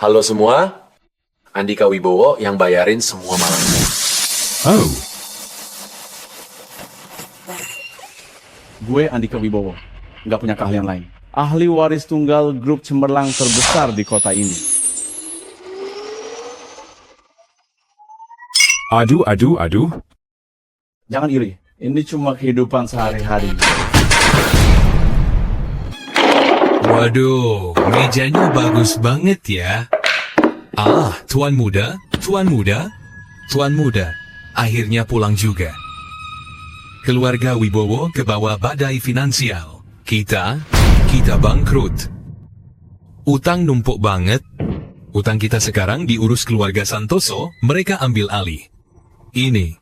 Halo semua, Andika Wibowo yang bayarin semua malam. Oh, Gue Andika Wibowo, nggak punya keahlian lain. Ahli waris tunggal grup cemerlang terbesar di kota ini. aduh. Jangan iri, ini cuma kehidupan sehari-hari. Waduh, mejanya bagus banget ya. Tuan muda. Akhirnya pulang juga. Keluarga Wibowo kebawa badai finansial. Kita bangkrut. Utang numpuk banget. Utang kita sekarang diurus keluarga Santoso, mereka ambil alih. Ini.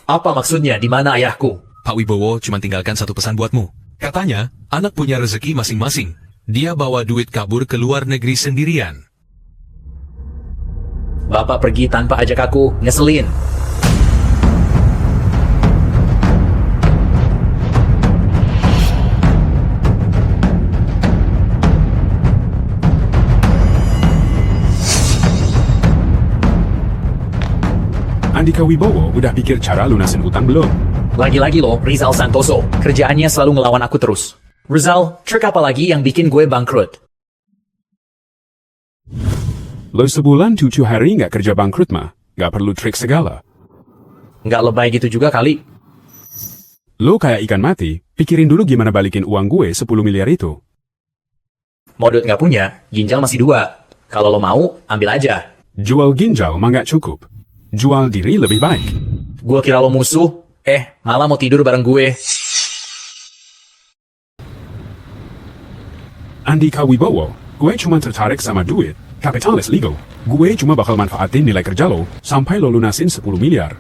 Apa maksudnya? Di mana ayahku? Pak Wibowo cuma tinggalkan satu pesan buatmu. Katanya, anak punya rezeki masing-masing. Dia bawa duit kabur ke luar negeri sendirian. Bapak pergi tanpa ajak aku, ngeselin. Andika Wibowo udah pikir cara lunasin utang belum? Lagi-lagi loh, Rizal Santoso. Kerjaannya selalu ngelawan aku terus. Rizal, trik apa lagi yang bikin gue bangkrut? Lo sebulan 7 hari nggak kerja bangkrut mah, nggak perlu trik segala. Nggak lebay gitu juga kali. Lo kayak ikan mati, pikirin dulu gimana balikin uang gue 10 miliar itu. Modut nggak punya, ginjal masih 2. Kalau lo mau, ambil aja. Jual ginjal mah nggak cukup. Jual diri lebih baik. Gue kira lo musuh, malah mau tidur bareng gue. Andika Wibowo, gue cuma tertarik sama duit, kapitalis legal. Gue cuma bakal manfaatin nilai kerja lo, sampai lo lunasin 10 miliar.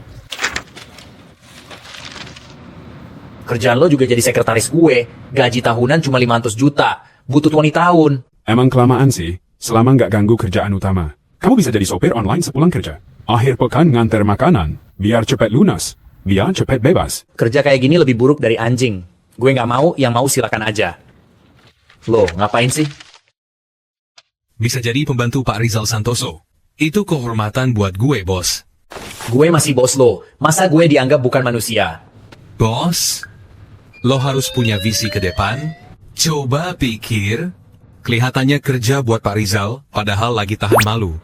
Kerjaan lo juga jadi sekretaris gue. Gaji tahunan cuma 500 juta. Butuh 20 tahun. Emang kelamaan sih, selama nggak ganggu kerjaan utama. Kamu bisa jadi sopir online sepulang kerja. Akhir pekan nganter makanan, biar cepet lunas, biar cepet bebas. Kerja kayak gini lebih buruk dari anjing. Gue nggak mau, yang mau silakan aja. Lo, ngapain sih? Bisa jadi pembantu Pak Rizal Santoso. Itu kehormatan buat gue, bos. Gue masih bos lo. Masa gue dianggap bukan manusia? Bos, lo harus punya visi ke depan. Coba pikir, kelihatannya kerja buat Pak Rizal, padahal lagi tahan malu.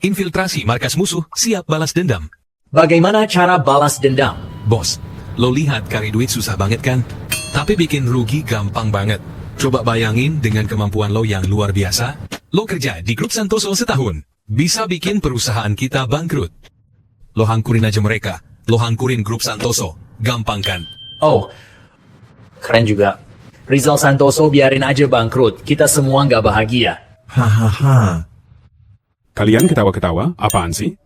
Infiltrasi markas musuh, siap balas dendam. Bagaimana cara balas dendam? Bos, lo lihat cari duit susah banget kan? Tapi bikin rugi gampang banget. Coba bayangin dengan kemampuan lo yang luar biasa, lo kerja di grup Santoso setahun, bisa bikin perusahaan kita bangkrut. Lo hancurin aja mereka, lo hancurin grup Santoso, gampang kan? Oh, keren juga. Rizal Santoso biarin aja bangkrut, kita semua nggak bahagia. Hahaha. Kalian ketawa-ketawa, apaan sih?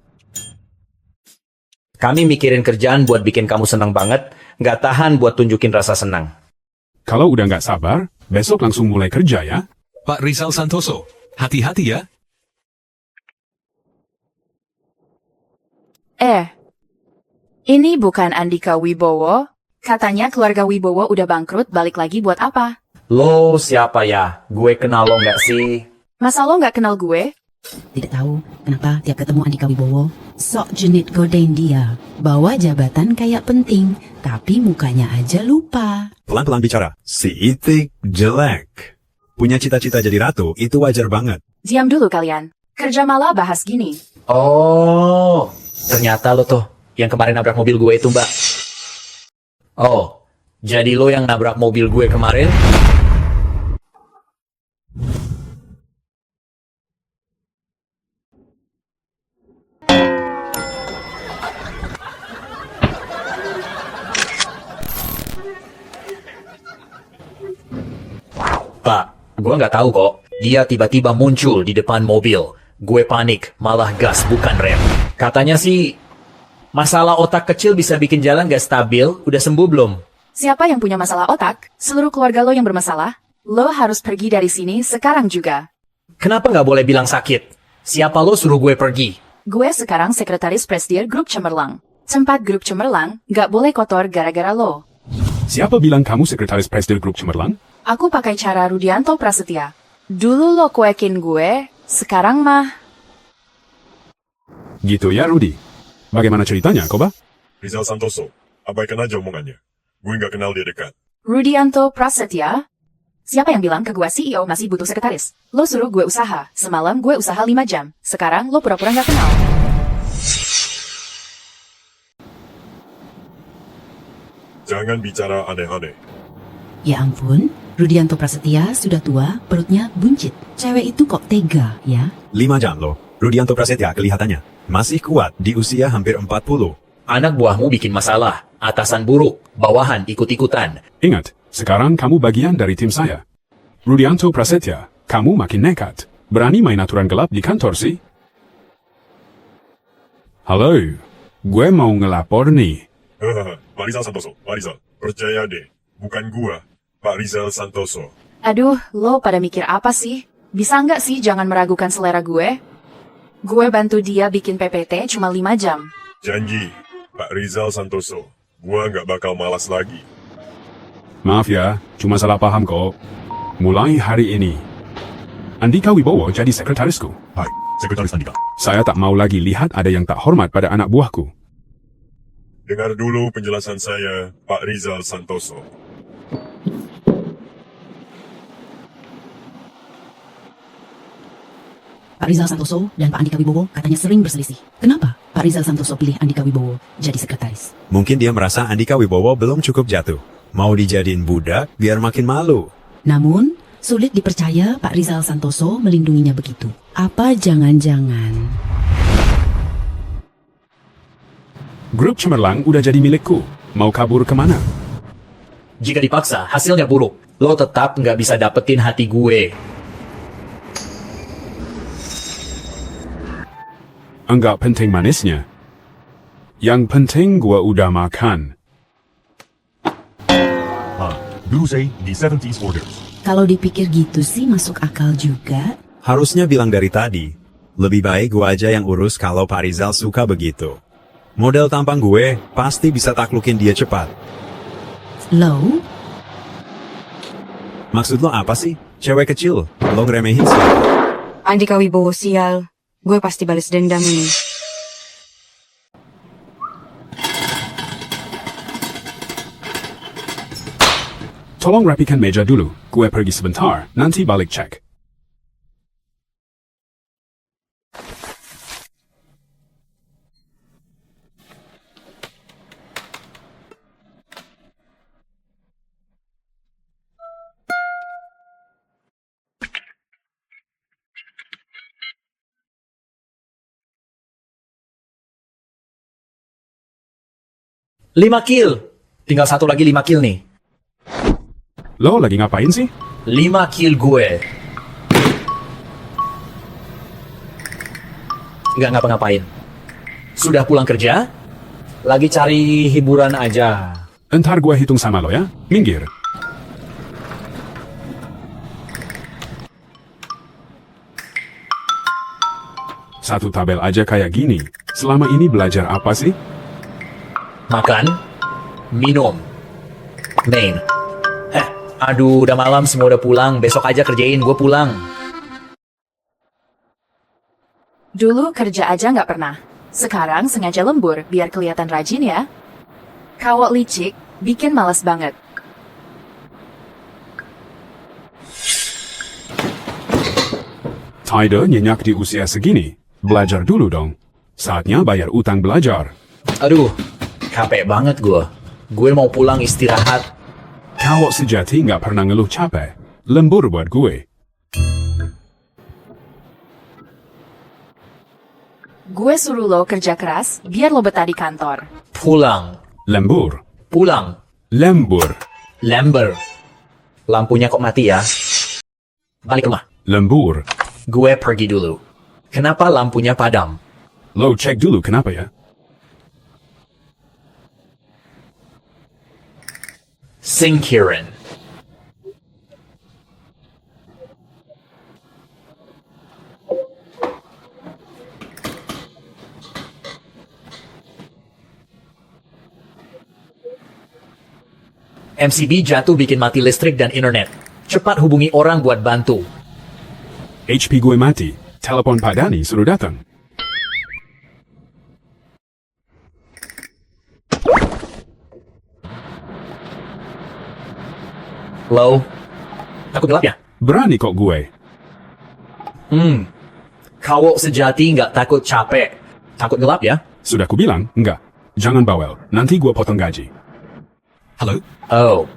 Kami mikirin kerjaan buat bikin kamu senang banget, nggak tahan buat tunjukin rasa senang. Kalau udah nggak sabar, besok langsung mulai kerja ya. Pak Rizal Santoso, hati-hati ya. Ini bukan Andika Wibowo. Katanya keluarga Wibowo udah bangkrut, balik lagi buat apa? Lo siapa ya? Gue kenal lo nggak sih? Masa lo nggak kenal gue? Tidak tahu kenapa tiap ketemu Andika Wibowo sok genit godain dia. Bawa jabatan kayak penting, tapi mukanya aja lupa. Pelan-pelan bicara. Si Itik jelek. Punya cita-cita jadi ratu, itu wajar banget. Diam dulu kalian. Kerja malah bahas gini. Oh, ternyata lo tuh yang kemarin nabrak mobil gue itu, Mbak. Oh, jadi lo yang nabrak mobil gue kemarin? Pak, gue nggak tahu kok. Dia tiba-tiba muncul di depan mobil. Gue panik, malah gas bukan rem. Katanya sih, masalah otak kecil bisa bikin jalan nggak stabil. Udah sembuh belum? Siapa yang punya masalah otak? Seluruh keluarga lo yang bermasalah? Lo harus pergi dari sini sekarang juga. Kenapa nggak boleh bilang sakit? Siapa lo suruh gue pergi? Gue sekarang sekretaris presidir grup Cemerlang. Tempat grup Cemerlang nggak boleh kotor gara-gara lo. Siapa bilang kamu sekretaris presiden grup Cemerlang? Aku pakai cara Rudianto Prasetya. Dulu lo cuekin gue, Sekarang mah, Gitu ya, Rudy. Bagaimana ceritanya, Koba? Rizal Santoso, abaikan aja omongannya. Gue nggak kenal dia dekat. Rudianto Prasetya. Siapa yang bilang ke gue CEO masih butuh sekretaris? Lo suruh gue usaha. Semalam gue usaha 5 jam. Sekarang lo pura-pura nggak kenal. Jangan bicara aneh-aneh. Ya ampun, Rudianto Prasetya sudah tua, perutnya buncit. Cewek itu kok tega, ya? 5 jam loh. Rudianto Prasetya kelihatannya masih kuat di usia hampir 40. Anak buahmu bikin masalah. Atasan buruk, bawahan ikut-ikutan. Ingat, sekarang kamu bagian dari tim saya. Rudianto Prasetya, kamu makin nekat. Berani main aturan gelap di kantor sih? Halo, gue mau ngelapor nih. Hahaha, Pak Rizal Santoso, Pak Rizal. Percaya deh, bukan gua, Pak Rizal Santoso. Aduh, lo pada mikir apa sih? Bisa nggak sih jangan meragukan selera gue? Gue bantu dia bikin PPT cuma 5 jam. Janji, Pak Rizal Santoso, gua nggak bakal malas lagi. Maaf ya, cuma salah paham kok. Mulai hari ini, Andika Wibowo jadi sekretarisku. Hai, Sekretaris Andika. Saya tak mau lagi lihat ada yang tak hormat pada anak buahku. Dengar dulu penjelasan saya, Pak Rizal Santoso. Pak Rizal Santoso dan Pak Andika Wibowo katanya sering berselisih. Kenapa Pak Rizal Santoso pilih Andika Wibowo jadi sekretaris? Mungkin dia merasa Andika Wibowo belum cukup jatuh. Mau dijadiin budak biar makin malu. Namun, sulit dipercaya Pak Rizal Santoso melindunginya begitu. Apa jangan-jangan... Grup Cemerlang udah jadi milikku. Mau kabur kemana? Jika dipaksa, hasilnya buruk. Lo tetap nggak bisa dapetin hati gue. Enggak penting manisnya. Yang penting gua udah makan. Dulu say di 70s Orders. Kalau dipikir gitu sih masuk akal juga. Harusnya bilang dari tadi. Lebih baik gua aja yang urus kalau Pak Rizal suka begitu. Model tampang gue pasti bisa taklukin dia cepat. Lo? Maksud lo apa sih? Cewek kecil, lo ngeremehin siapa? Andika Wibowo sial. Gue pasti balas dendam ini. Tolong rapikan meja dulu. Gue pergi sebentar, nanti balik cek. Lima kill. Tinggal satu lagi 5 kill nih. Lo lagi ngapain sih? 5 kill gue. Nggak ngapa-ngapain. Sudah pulang kerja? Lagi cari hiburan aja. Entar gue hitung sama lo ya. Minggir. Satu tabel aja kayak gini. Selama ini belajar apa sih? Makan, minum, main. Aduh, udah malam, semua udah pulang. Besok aja kerjain, gue pulang. Dulu kerja aja nggak pernah. Sekarang sengaja lembur biar kelihatan rajin ya. Kawok licik, bikin malas banget. Tide nyenyak di usia segini. Belajar dulu dong. Saatnya bayar utang belajar. Aduh, capek banget gue. Gue mau pulang istirahat. Kawok sejati nggak pernah ngeluh capek. Lembur buat gue. Gue suruh lo kerja keras biar lo betah di kantor. Pulang. Lembur. Pulang. Lembur. Lember. Lampunya kok mati ya? Balik rumah. Lembur. Gue pergi dulu. Kenapa lampunya padam? Lo cek dulu kenapa ya? Singkiran. MCB jatuh bikin mati listrik dan internet. Cepat hubungi orang buat bantu. HP gue mati. Telepon Pak Dani suruh datang. Lo, takut gelap ya? Berani kok gue. Cowok sejati nggak takut capek. Takut gelap ya? Sudah kubilang, enggak. Jangan bawel, nanti gue potong gaji. Halo? Oh,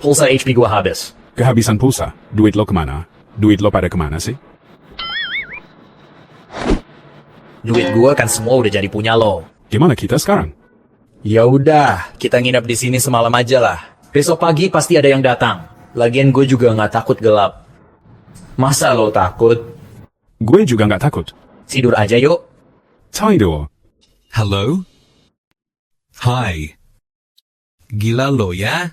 pulsa HP gua habis. Kehabisan pulsa, duit lo kemana? Duit lo pada kemana sih? Duit gua kan semua udah jadi punya lo. Gimana kita sekarang? Ya udah, kita nginep di sini semalam aja lah. Besok pagi pasti ada yang datang. Lagian gue juga nggak takut gelap. Masa lo takut? Gue juga nggak takut. Tidur aja yuk. Tidur. Halo? Hai. Gila lo ya?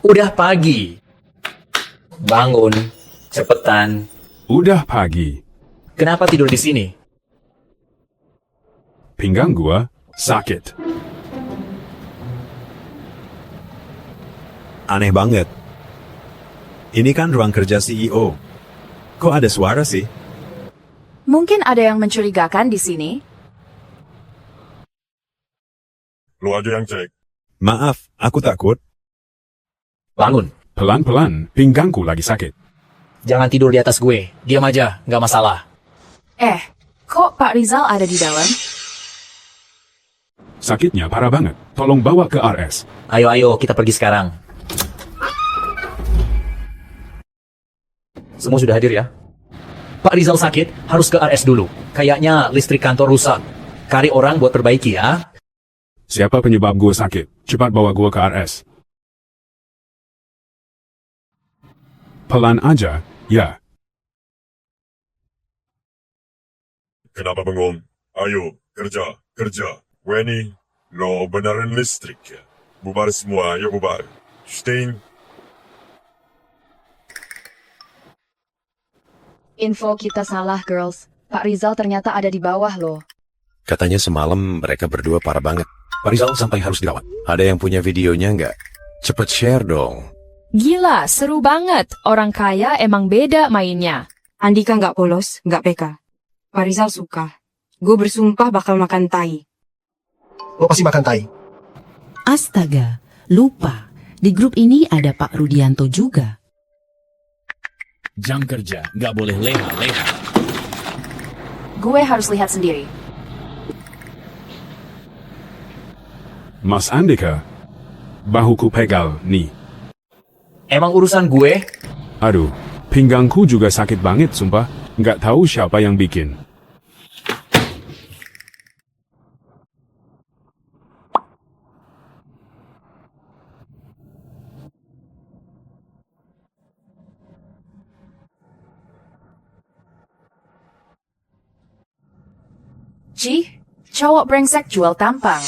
Udah pagi. Bangun. Cepetan. Udah pagi. Kenapa tidur di sini? Pinggang gua sakit. Aneh banget. Ini kan ruang kerja CEO. Kok ada suara sih? Mungkin ada yang mencurigakan di sini. Lo aja yang cek. Maaf, aku takut. Bangun. Pelan-pelan, pinggangku lagi sakit. Jangan tidur di atas gue. Diam aja, nggak masalah. Kok Pak Rizal ada di dalam? Sakitnya parah banget. Tolong bawa ke RS. Ayo, kita pergi sekarang. Semua sudah hadir ya? Pak Rizal sakit, harus ke RS dulu. Kayaknya listrik kantor rusak. Cari orang buat perbaiki ya. Siapa penyebab gua sakit? Cepat bawa gua ke RS. Pelan aja, ya. Kenapa bengong? Ayo, kerja, kerja. Weni, lo benerin listrik ya. Bubar semua, ayo bubar. Stein. Info kita salah, girls. Pak Rizal ternyata ada di bawah loh. Katanya semalam mereka berdua parah banget. Pak Rizal sampai harus dirawat. Ada yang punya videonya nggak? Cepet share dong. Gila, seru banget. Orang kaya emang beda mainnya. Andika nggak polos, nggak PK. Pak Rizal suka. Gue bersumpah bakal makan tai. Lo pasti makan tai. Astaga, lupa. Di grup ini ada Pak Rudianto juga. Jam kerja, nggak boleh leha-leha. Gue harus lihat sendiri. Mas Andika, bahuku pegal nih. Emang urusan gue? Aduh, pinggangku juga sakit banget sumpah. Nggak tahu siapa yang bikin. Cowok brengsek jual tampang.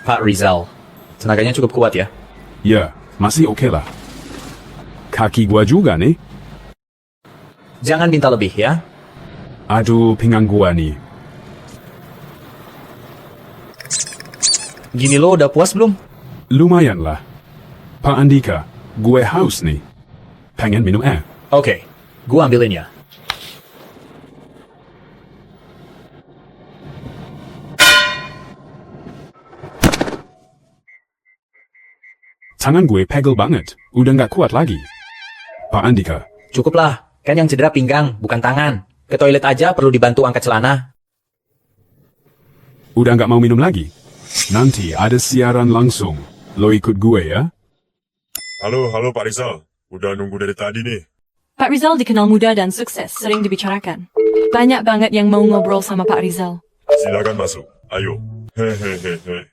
Pak Rizal, tenaganya cukup kuat ya? Ya, masih oke lah. Kaki gua juga nih. Jangan minta lebih ya. Aduh, pinggang gua nih. Gini lo udah puas belum? Lumayan lah. Pak Andika, gue haus nih. Pengen minum air. Oke, gue ambilin ya. Tangan gue pegel banget. Udah nggak kuat lagi. Pak Andika. Cukuplah, kan yang cedera pinggang, bukan tangan. Ke toilet aja perlu dibantu angkat celana. Udah nggak mau minum lagi? Nanti ada siaran langsung. Lo ikut gue ya? Halo Pak Rizal. Udah nunggu dari tadi nih. Pak Rizal dikenal muda dan sukses, sering dibicarakan. Banyak banget yang mau ngobrol sama Pak Rizal. Silakan masuk. Ayo. Hehehe.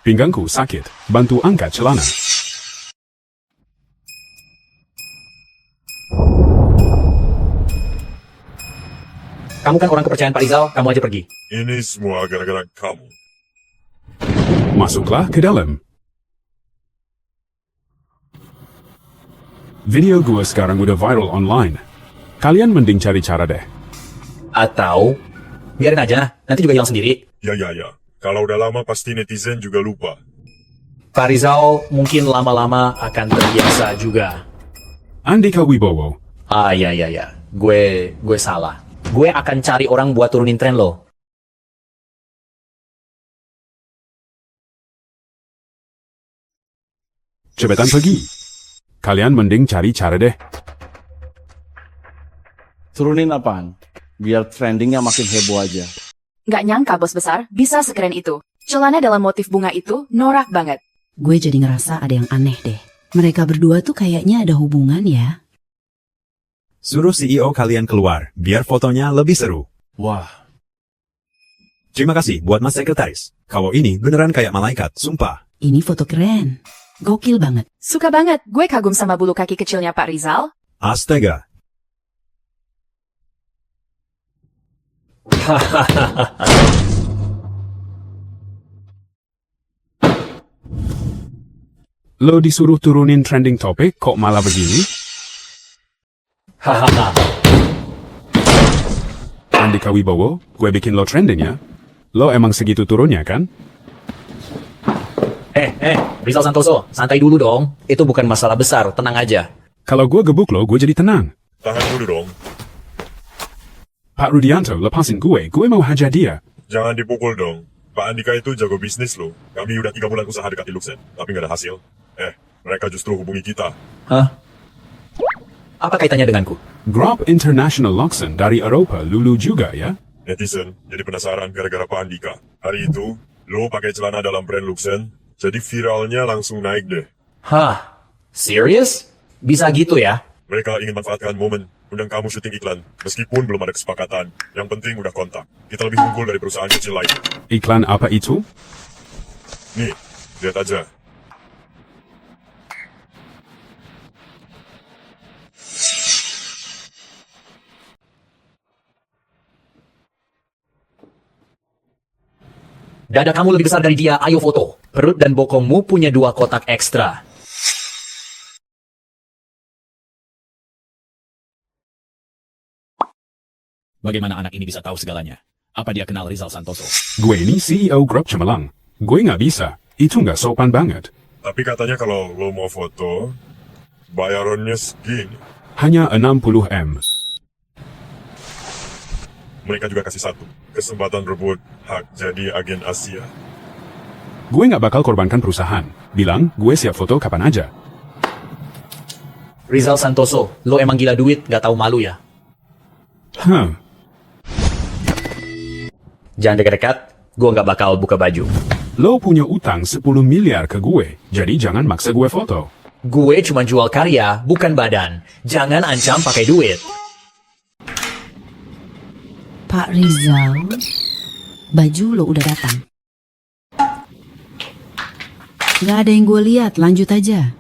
Pinggangku sakit. Bantu angkat celana. Kamu kan orang kepercayaan Pak Rizal, kamu aja pergi. Ini semua gara-gara kamu. Masuklah ke dalam. Video gue sekarang udah viral online. Kalian mending cari cara deh. Atau, biarin aja, nanti juga hilang sendiri. Ya. Kalau udah lama pasti netizen juga lupa. Pak Rizal mungkin lama-lama akan terbiasa juga. Andika Wibowo. Ya. Gue salah. Gue akan cari orang buat turunin tren lo. Cepetan pergi. Kalian mending cari cara deh. Turunin apaan? Biar trendingnya makin heboh aja. Nggak nyangka bos besar bisa sekeren itu. Celana dalam motif bunga itu norak banget. Gue jadi ngerasa ada yang aneh deh. Mereka berdua tuh kayaknya ada hubungan ya. Suruh CEO kalian keluar, biar fotonya lebih seru. Wah. Terima kasih buat Mas Sekretaris. Kalau ini beneran kayak malaikat, sumpah. Ini foto keren. Gokil banget. Suka banget. Gue kagum sama bulu kaki kecilnya Pak Rizal. Astaga. Lo disuruh turunin trending topik, kok malah begini? Hahaha. Andika Wibowo, gue bikin lo trending ya. Lo emang segitu turunnya kan? Rizal Santoso, santai dulu dong. Itu bukan masalah besar, tenang aja. Kalau gue gebuk lo, gue jadi tenang. Tahan dulu dong. Pak Rudianto, lepasin gue mau hajar dia. Jangan dipukul dong. Pak Andika itu jago bisnis loh. Kami udah 3 bulan usaha dekati Luxen, tapi nggak ada hasil. Mereka justru hubungi kita. Hah? Apa kaitannya denganku? Grup International Luxen dari Eropa lulu juga ya? Netizen jadi penasaran gara-gara Pak Andika. Hari itu, lo pakai celana dalam brand Luxen, jadi viralnya langsung naik deh. Hah? Serius? Bisa gitu ya? Mereka ingin manfaatkan momen, undang kamu syuting iklan, meskipun belum ada kesepakatan. Yang penting udah kontak. Kita lebih unggul dari perusahaan kecil lain. Iklan apa itu? Nih, lihat aja. Dada kamu lebih besar dari dia, ayo foto. Perut dan bokongmu punya 2 kotak ekstra. Bagaimana anak ini bisa tahu segalanya? Apa dia kenal Rizal Santoso? Gue ini CEO Grup Cemerlang. Gue nggak bisa. Itu nggak sopan banget. Tapi katanya kalau lo mau foto, bayarannya segini. Hanya 60M. Mereka juga kasih 1 kesempatan rebut hak jadi agen Asia. Gue nggak bakal korbankan perusahaan. Bilang, gue siap foto kapan aja. Rizal Santoso, lo emang gila duit, gak tahu malu ya? Jangan dekat-dekat, gue gak bakal buka baju. Lo punya utang 10 miliar ke gue, jadi jangan maksa gue foto. Gue cuma jual karya, bukan badan. Jangan ancam pakai duit. Pak Rizal, baju lo udah datang. Gak ada yang gue lihat, lanjut aja.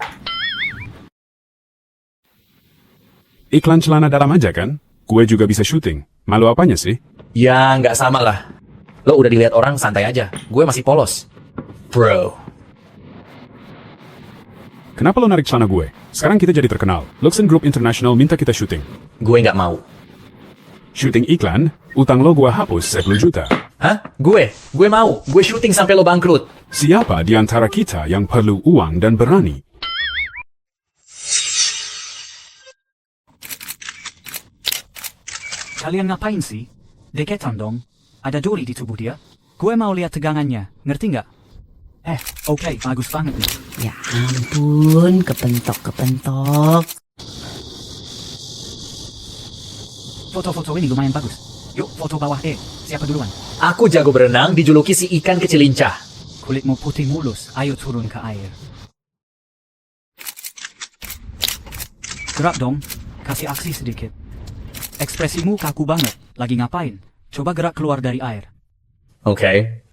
Iklan celana dalam aja kan? Gue juga bisa syuting. Malu apanya sih? Ya, nggak sama lah. Lo udah dilihat orang, santai aja. Gue masih polos. Bro. Kenapa lo narik celana gue? Sekarang kita jadi terkenal. Luxen Group International minta kita syuting. Gue nggak mau. Syuting iklan, utang lo gue hapus 10 juta. Hah? Gue mau. Gue syuting sampai lo bangkrut. Siapa di antara kita yang perlu uang dan berani? Kalian ngapain sih? Deketan dong. Ada duri di tubuh dia. Gue mau lihat tegangannya. Ngerti nggak? Oke, bagus banget nih. Ya ampun, kepentok. Foto-foto ini lumayan bagus. Yuk, foto bawah siapa duluan? Aku jago berenang, dijuluki si ikan kecil lincah. Kulitmu putih mulus, ayo turun ke air. Gerak dong, kasih aksi sedikit. Ekspresimu kaku banget, lagi ngapain? Coba gerak keluar dari air. Oke.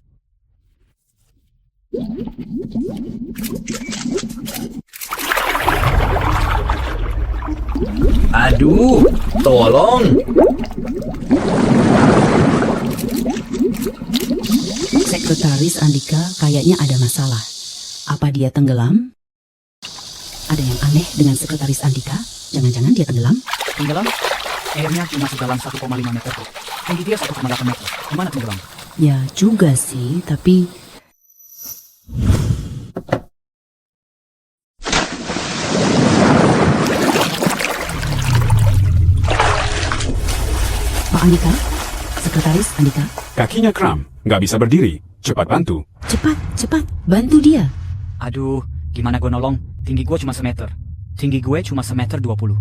Aduh, tolong. Sekretaris Andika kayaknya ada masalah. Apa dia tenggelam? Ada yang aneh dengan sekretaris Andika? Jangan-jangan dia tenggelam? Tenggelam? Airnya cuma sedalam 1,5 meter kok. Tinggi dia 1,8 meter. Gimana tenggelam? Ya juga sih, tapi... Pak Andika? Sekretaris Andika? Kakinya kram, nggak bisa berdiri. Cepat bantu. Cepat, bantu dia. Aduh, gimana gue nolong? Tinggi gue cuma semeter. Tinggi gue cuma semeter 20.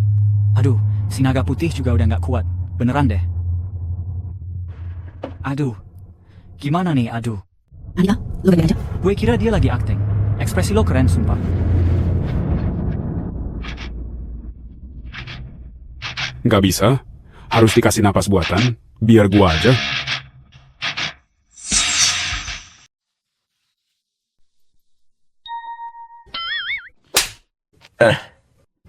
Aduh, si naga putih juga udah nggak kuat. Beneran deh. Aduh, gimana nih, aduh. Andika, lu baik aja? Gue kira dia lagi acting. Ekspresi lo keren, sumpah. Nggak bisa. Harus dikasih napas buatan. Biar gua aja.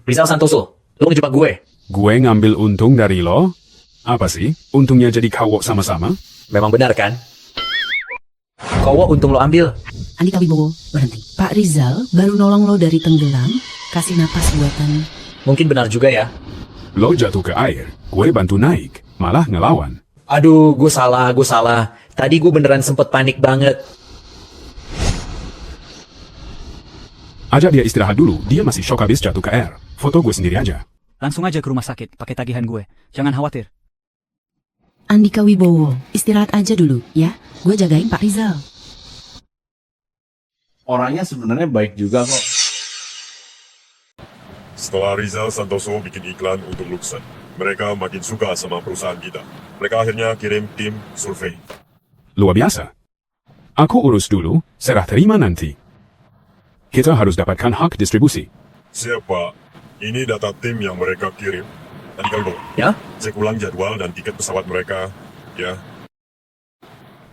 Rizal Santoso, lo ngejebak gue. Gue ngambil untung dari lo. Apa sih? Untungnya jadi kawok sama-sama? Memang benar kan? Kawok untung lo ambil. Andika Wibowo, berhenti. Pak Rizal baru nolong lo dari tenggelam, kasih napas buatan. Mungkin benar juga ya. Lo jatuh ke air, gue bantu naik, malah ngelawan. Aduh, gue salah. Tadi gue beneran sempet panik banget. Ajak dia istirahat dulu, dia masih shock habis jatuh ke air. Foto gue sendiri aja. Langsung aja ke rumah sakit, pakai tagihan gue. Jangan khawatir. Andika Wibowo, istirahat aja dulu, ya. Gue jagain Pak Rizal. Orangnya sebenarnya baik juga kok. Setelah Rizal Santoso bikin iklan untuk Luxen, mereka makin suka sama perusahaan kita. Mereka akhirnya kirim tim survei. Luar biasa. Aku urus dulu, serah terima nanti. Kita harus dapatkan hak distribusi. Siap, Pak. Ini data tim yang mereka kirim. Tadi kalau ya? Cek ulang jadwal dan tiket pesawat mereka, ya.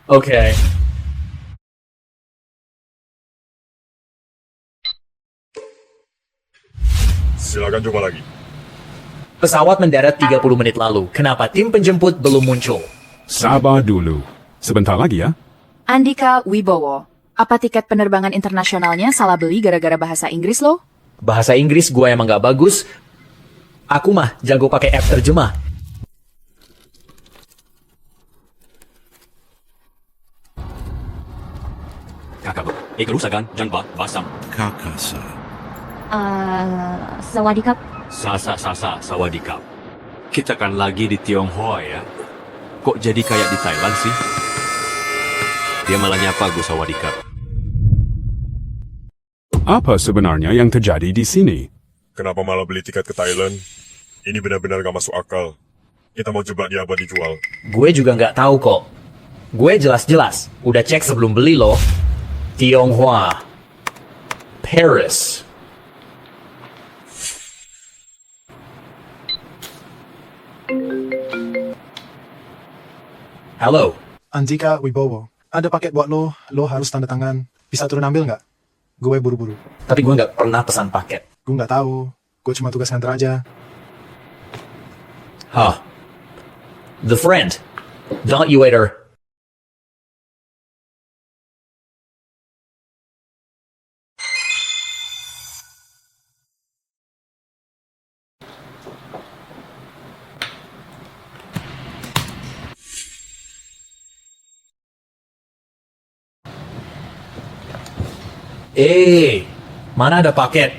Oke. Silakan coba lagi. Pesawat mendarat 30 menit lalu. Kenapa tim penjemput belum muncul? Sabar dulu. Sebentar lagi ya. Andika Wibowo, apa tiket penerbangan internasionalnya salah beli gara-gara bahasa Inggris lo? Bahasa Inggris gue emang gak bagus. Aku mah jago pakai app terjemah. Kakak, kerusakan jangka basam. Kakak, Sawadikap. Sawadikap. Kita kan lagi di Tionghoa ya. Kok jadi kayak di Thailand sih? Dia malah nyapa gue Sawadikap. Apa sebenarnya yang terjadi di sini? Kenapa malah beli tiket ke Thailand? Ini benar-benar gak masuk akal. Kita mau jebak dia buat dijual. Gue juga nggak tahu kok. Gue jelas-jelas udah cek sebelum beli loh. Tionghoa, Paris. Halo. Andika Wibowo, ada paket buat lo harus tanda tangan. Bisa turun ambil nggak? Gue buru-buru. Tapi gue nggak pernah pesan paket. Gue nggak tahu. Gue cuma tugas nganter aja. Hah. The friend. Don't you waiter. Mana ada paket?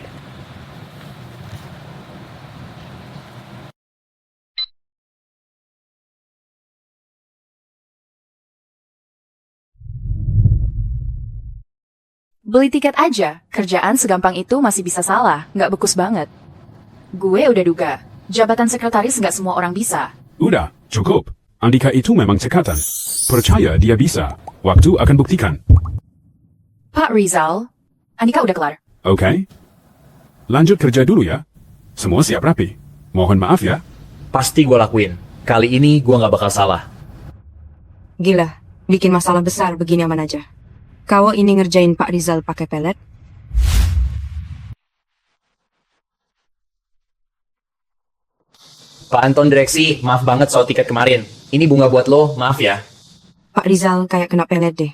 Beli tiket aja, kerjaan segampang itu masih bisa salah, nggak bekus banget. Gue udah duga, jabatan sekretaris nggak semua orang bisa. Udah, cukup. Andika itu memang cekatan. Percaya dia bisa. Waktu akan buktikan. Pak Rizal, Andika udah kelar. Oke. Lanjut kerja dulu ya. Semua siap rapi. Mohon maaf ya. Pasti gue lakuin. Kali ini gue nggak bakal salah. Gila, bikin masalah besar begini aman aja. Kau ini ngerjain Pak Rizal pakai pelet? Pak Anton direksi, maaf banget soal tiket kemarin. Ini bunga buat lo, maaf ya. Pak Rizal kayak kena pelet deh.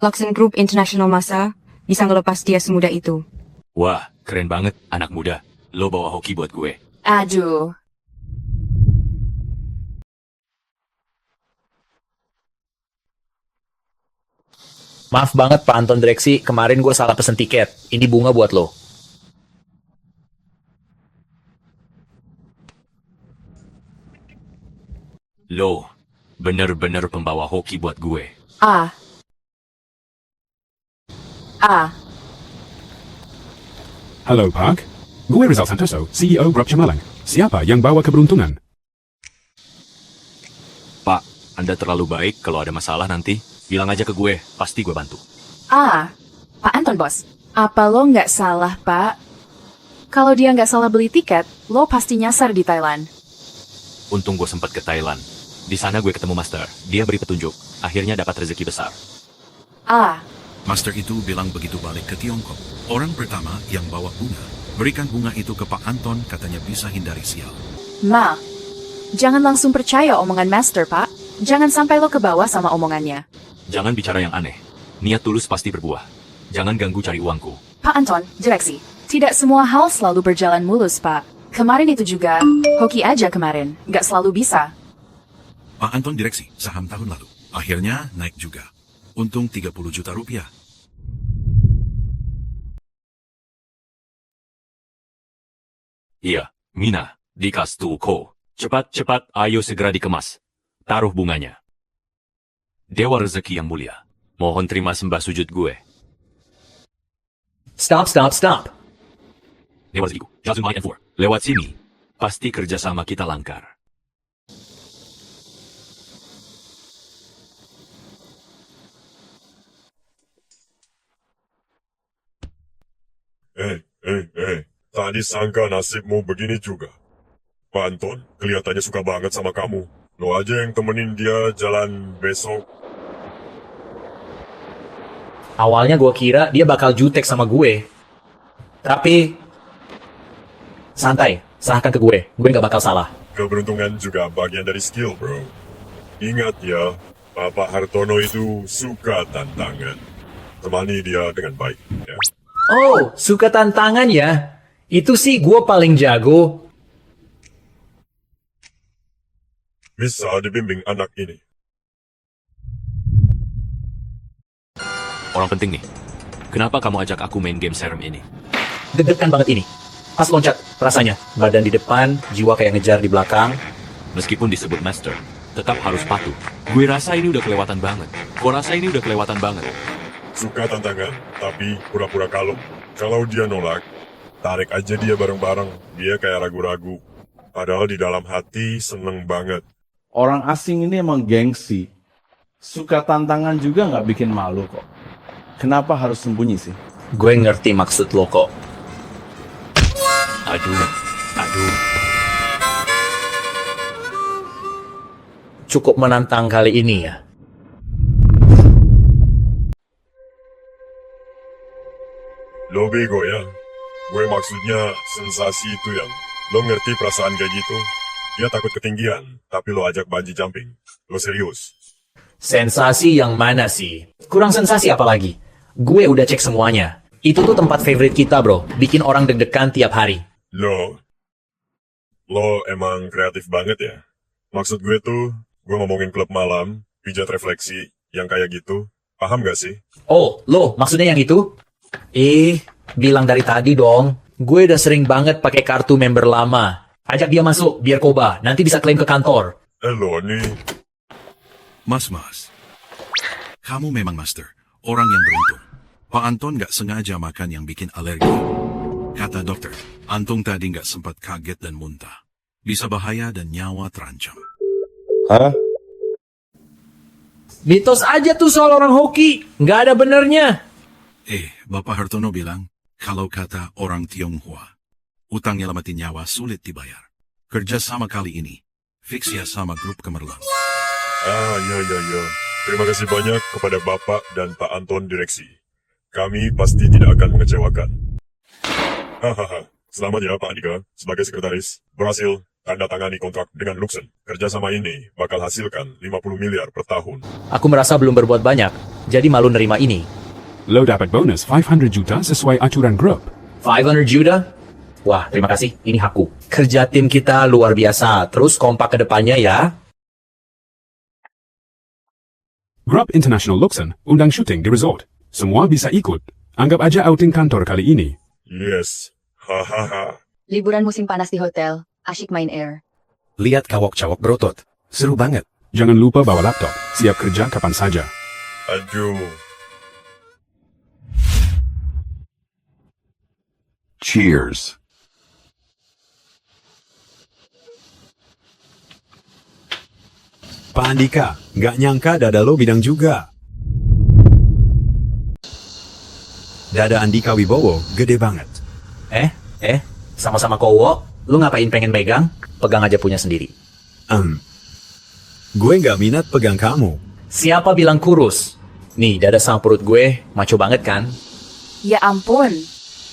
Luxen Group International masa bisa ngelepas dia semudah itu. Wah, keren banget anak muda. Lo bawa hoki buat gue. Aduh. Maaf banget Pak Anton direksi, kemarin gue salah pesen tiket. Ini bunga buat lo. Lo, bener-bener pembawa hoki buat gue. Ah. Halo, Pak. Gue Rizal Santoso, CEO Grup Cemerlang. Siapa yang bawa keberuntungan? Pak, Anda terlalu baik. Kalau ada masalah nanti, bilang aja ke gue. Pasti gue bantu. Pak Anton, bos. Apa lo nggak salah, Pak? Kalau dia nggak salah beli tiket, lo pasti nyasar di Thailand. Untung gue sempat ke Thailand. Di sana gue ketemu Master. Dia beri petunjuk. Akhirnya dapat rezeki besar. Master itu bilang begitu balik ke Tiongkok. Orang pertama yang bawa bunga. Berikan bunga itu ke Pak Anton, katanya bisa hindari sial. Jangan langsung percaya omongan Master, Pak. Jangan sampai lo kebawa sama omongannya. Jangan bicara yang aneh. Niat tulus pasti berbuah. Jangan ganggu cari uangku. Pak Anton, direksi. Tidak semua hal selalu berjalan mulus, Pak. Kemarin itu juga, hoki aja kemarin. Nggak selalu bisa. Pak Anton direksi, saham tahun lalu. Akhirnya naik juga. Untung 30 juta rupiah. Iya, Mina, dikas tuko. Cepat-cepat, ayo segera dikemas. Taruh bunganya. Dewa rezeki yang mulia. Mohon terima sembah sujud gue. Stop. Dewa rezekiku, Jazun Mike and 4. Lewat sini. Pasti kerjasama kita langkar. Tadi sangka nasibmu begini juga. Pak Anton kelihatannya suka banget sama kamu. Lo aja yang temenin dia jalan besok. Awalnya gue kira dia bakal jutek sama gue. Tapi santai, serahkan ke gue. Gue nggak bakal salah. Keberuntungan juga bagian dari skill, bro. Ingat ya, Bapak Hartono itu suka tantangan. Temani dia dengan baik, ya. Oh, suka tantangan ya? Itu sih gue paling jago. Bisa dibimbing anak ini. Orang penting nih. Kenapa kamu ajak aku main game serem ini? Deg-degan banget ini. Pas loncat, rasanya badan di depan, jiwa kayak ngejar di belakang. Meskipun disebut master, tetap harus patuh. Gue rasa ini udah kelewatan banget. Suka tantangan, tapi pura-pura kalem. Kalau dia nolak, tarik aja dia bareng-bareng. Dia kayak ragu-ragu. Padahal di dalam hati seneng banget. Orang asing ini emang gengsi. Suka tantangan juga nggak bikin malu kok. Kenapa harus sembunyi sih? Gue ngerti maksud lo kok. Aduh. Cukup menantang kali ini ya. Lo bego ya. Gue maksudnya sensasi itu yang. Lo ngerti perasaan kayak gitu? Dia takut ketinggian, tapi lo ajak bungee jumping. Lo serius? Sensasi yang mana sih? Kurang sensasi apa lagi? Gue udah cek semuanya. Itu tuh tempat favorite kita bro. Bikin orang deg-degan tiap hari. Lo emang kreatif banget ya? Maksud gue tuh, gue ngomongin klub malam, pijat refleksi, yang kayak gitu. Paham gak sih? Oh, lo maksudnya yang itu? Bilang dari tadi dong. Gue udah sering banget pakai kartu member lama. Ajak dia masuk, biar koba. Nanti bisa klaim ke kantor. Lo nih. Mas. Kamu memang master. Orang yang beruntung. Pak Anton gak sengaja makan yang bikin alergi. Kata dokter, Anton tadi gak sempat kaget dan muntah. Bisa bahaya dan nyawa terancam. Hah? Mitos aja tuh soal orang hoki. Nggak ada benernya. Bapak Hartono bilang, kalau kata orang Tionghoa, utang nyelamatin nyawa sulit dibayar. Kerja sama kali ini, fix ya sama grup Cemerlang. Ya. Terima kasih banyak kepada Bapak dan Pak Anton direksi. Kami pasti tidak akan mengecewakan. Hahaha. Selamat ya Pak Andika, sebagai sekretaris, berhasil tanda tangani kontrak dengan Luxen. Kerjasama ini bakal hasilkan 50 miliar per tahun. Aku merasa belum berbuat banyak, jadi malu nerima ini. Lo dapat bonus 500 juta sesuai aturan grup. 500 juta? Wah, terima kasih. Ini hakku. Kerja tim kita luar biasa. Terus kompak ke depannya ya. Grup International Luxen undang syuting di resort. Semua bisa ikut. Anggap aja outing kantor kali ini. Yes. Hahaha. Liburan musim panas di hotel, asyik main air. Lihat kawok-cawok berotot. Seru banget. Jangan lupa bawa laptop. Siap kerja kapan saja. Aduh. Cheers. Pak Andika, nggak nyangka dada lo bidang juga. Dada Andika Wibowo gede banget. Sama-sama cowok, lu ngapain pengen megang? Pegang aja punya sendiri. Gue nggak minat pegang kamu. Siapa bilang kurus? Nih, dada sama perut gue, maco banget kan? Ya ampun,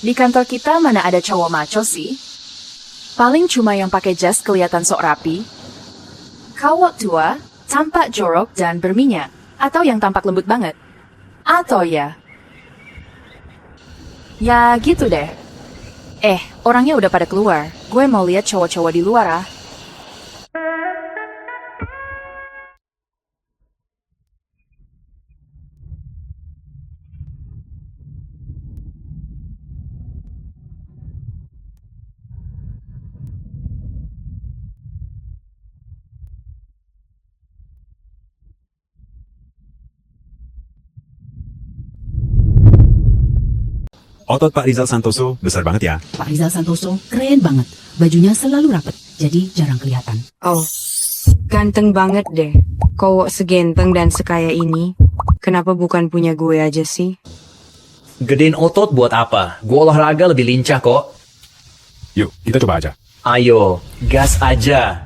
di kantor kita mana ada cowok maco sih? Paling cuma yang pakai jas kelihatan sok rapi. Kawok tua, tampak jorok dan berminyak. Atau yang tampak lembut banget. Atau ya gitu deh. Orangnya udah pada keluar. Gue mau lihat cowok-cowok di luar ah. Otot Pak Rizal Santoso besar banget ya. Pak Rizal Santoso keren banget. Bajunya selalu rapet, jadi jarang kelihatan. Oh, ganteng banget deh. Cowok segenteng dan sekaya ini. Kenapa bukan punya gue aja sih? Gedein otot buat apa? Gue olahraga lebih lincah kok. Yuk, kita coba aja. Ayo, gas aja.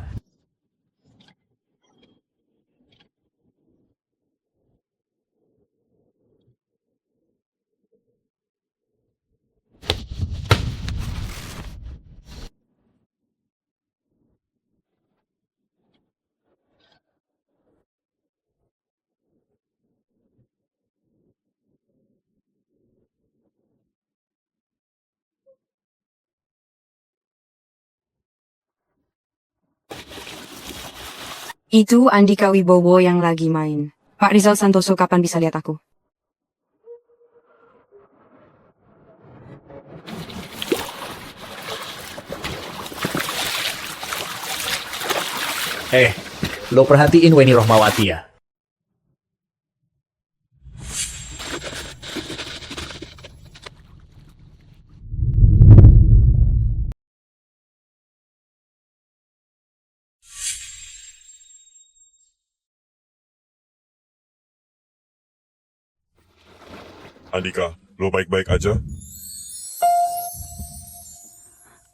Itu Andika Wibowo yang lagi main. Pak Rizal Santoso kapan bisa lihat aku? Lo perhatiin Weni Rohmawati ya? Andika, lo baik-baik aja?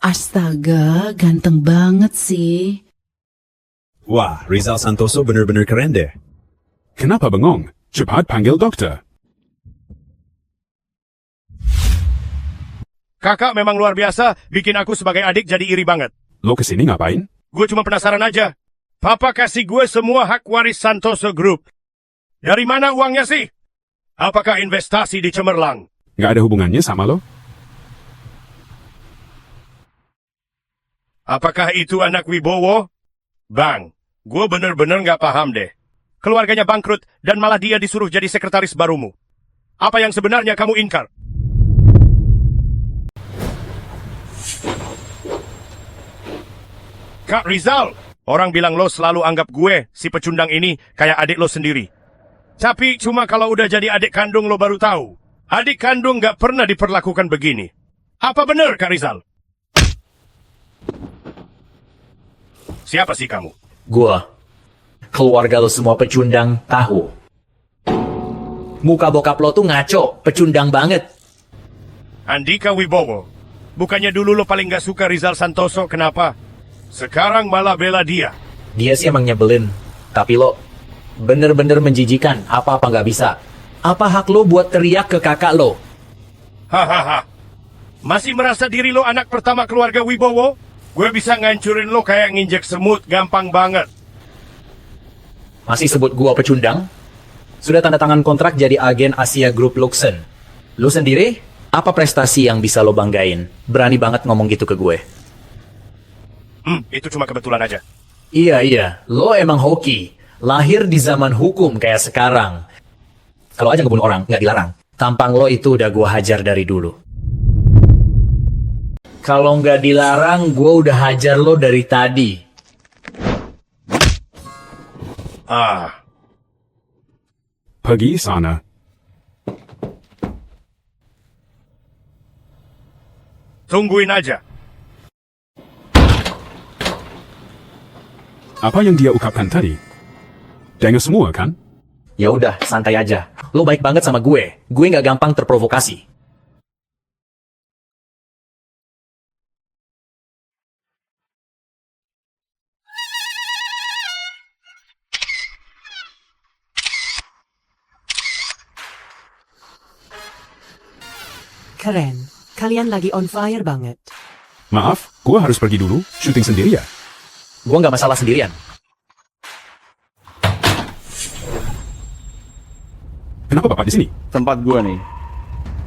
Astaga, ganteng banget sih. Wah, Rizal Santoso bener-bener keren deh. Kenapa bengong? Cepat panggil dokter. Kakak memang luar biasa, bikin aku sebagai adik jadi iri banget. Lo kesini ngapain? Gue cuma penasaran aja. Papa kasih gue semua hak waris Santoso Group. Dari mana uangnya sih? Apakah investasi di cemerlang? Nggak ada hubungannya sama lo? Apakah itu anak Wibowo? Bang, gue bener-bener nggak paham deh. Keluarganya bangkrut dan malah dia disuruh jadi sekretaris barumu. Apa yang sebenarnya kamu ingkar? Kak Rizal, orang bilang lo selalu anggap gue, si pecundang ini, kayak adik lo sendiri. Tapi cuma kalau udah jadi adik kandung lo baru tahu. Adik kandung nggak pernah diperlakukan begini. Apa benar, Kak Rizal? Siapa sih kamu? Gua. Keluarga lo semua pecundang tahu. Muka bokap lo tuh ngaco, pecundang banget. Andika Wibowo. Bukannya dulu lo paling gak suka Rizal Santoso, kenapa? Sekarang malah bela dia. Dia sih emang nyebelin. Tapi lo Bener-bener menjijikan, apa-apa nggak bisa. Apa hak lo buat teriak ke kakak lo? Hahaha. Masih merasa diri lo anak pertama keluarga Wibowo? Gue bisa ngancurin lo kayak nginjek semut, gampang banget. Masih sebut gua pecundang? Sudah tanda tangan kontrak jadi agen Asia Group Luxen. Lo sendiri, apa prestasi yang bisa lo banggain? Berani banget ngomong gitu ke gue. Itu cuma kebetulan aja. Iya, lo emang hoki. Lahir di zaman hukum kayak sekarang. Kalau aja ngebunuh orang, nggak dilarang. Tampang lo itu udah gua hajar dari dulu. Kalau nggak dilarang, gua udah hajar lo dari tadi. Pergi sana. Tungguin aja. Apa yang dia ungkapkan tadi? Dengar semua kan? Ya udah, santai aja. Lo baik banget sama gue. Gue nggak gampang terprovokasi. Keren. Kalian lagi on fire banget. Maaf, gua harus pergi dulu. Syuting sendiri ya? Gue nggak masalah sendirian. Kenapa Bapak di sini? Tempat gua nih.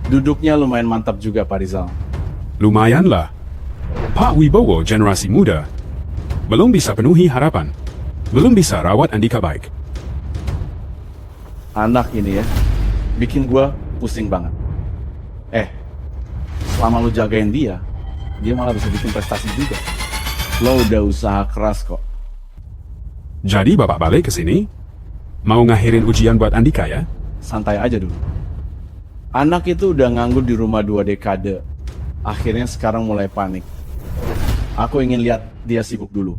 Duduknya lumayan mantap juga, Pak Rizal. Lumayan lah. Pak Wibowo generasi muda. Belum bisa penuhi harapan. Belum bisa rawat Andika baik. Anak ini ya, bikin gua pusing banget. Selama lu jagain dia malah bisa bikin prestasi juga. Lo udah usaha keras kok. Jadi Bapak balik ke sini? Mau ngakhirin ujian buat Andika ya? Santai aja dulu. Anak itu udah nganggur di rumah 2 dekade. Akhirnya sekarang mulai panik. Aku ingin lihat dia sibuk dulu.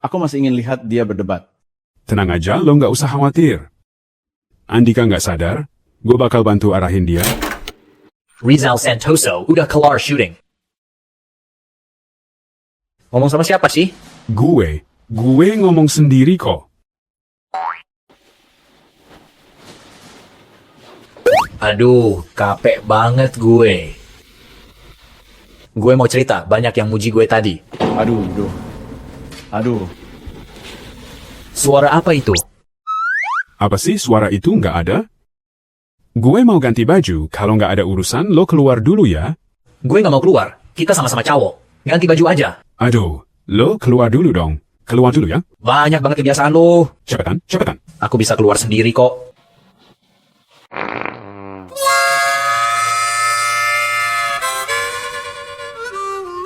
Aku masih ingin lihat dia berdebat. Tenang aja, lo nggak usah khawatir. Andika nggak sadar, gue bakal bantu arahin dia. Rizal Santoso udah kelar syuting. Ngomong sama siapa sih? Gue ngomong sendiri kok. Aduh, capek banget gue. Gue mau cerita, banyak yang muji gue tadi. Aduh. Suara apa itu? Apa sih suara itu nggak ada? Gue mau ganti baju, kalau nggak ada urusan lo keluar dulu ya. Gue nggak mau keluar, kita sama-sama cowok. Ganti baju aja. Aduh, lo keluar dulu dong. Keluar dulu ya. Banyak banget kebiasaan lo. Cepetan. Aku bisa keluar sendiri kok.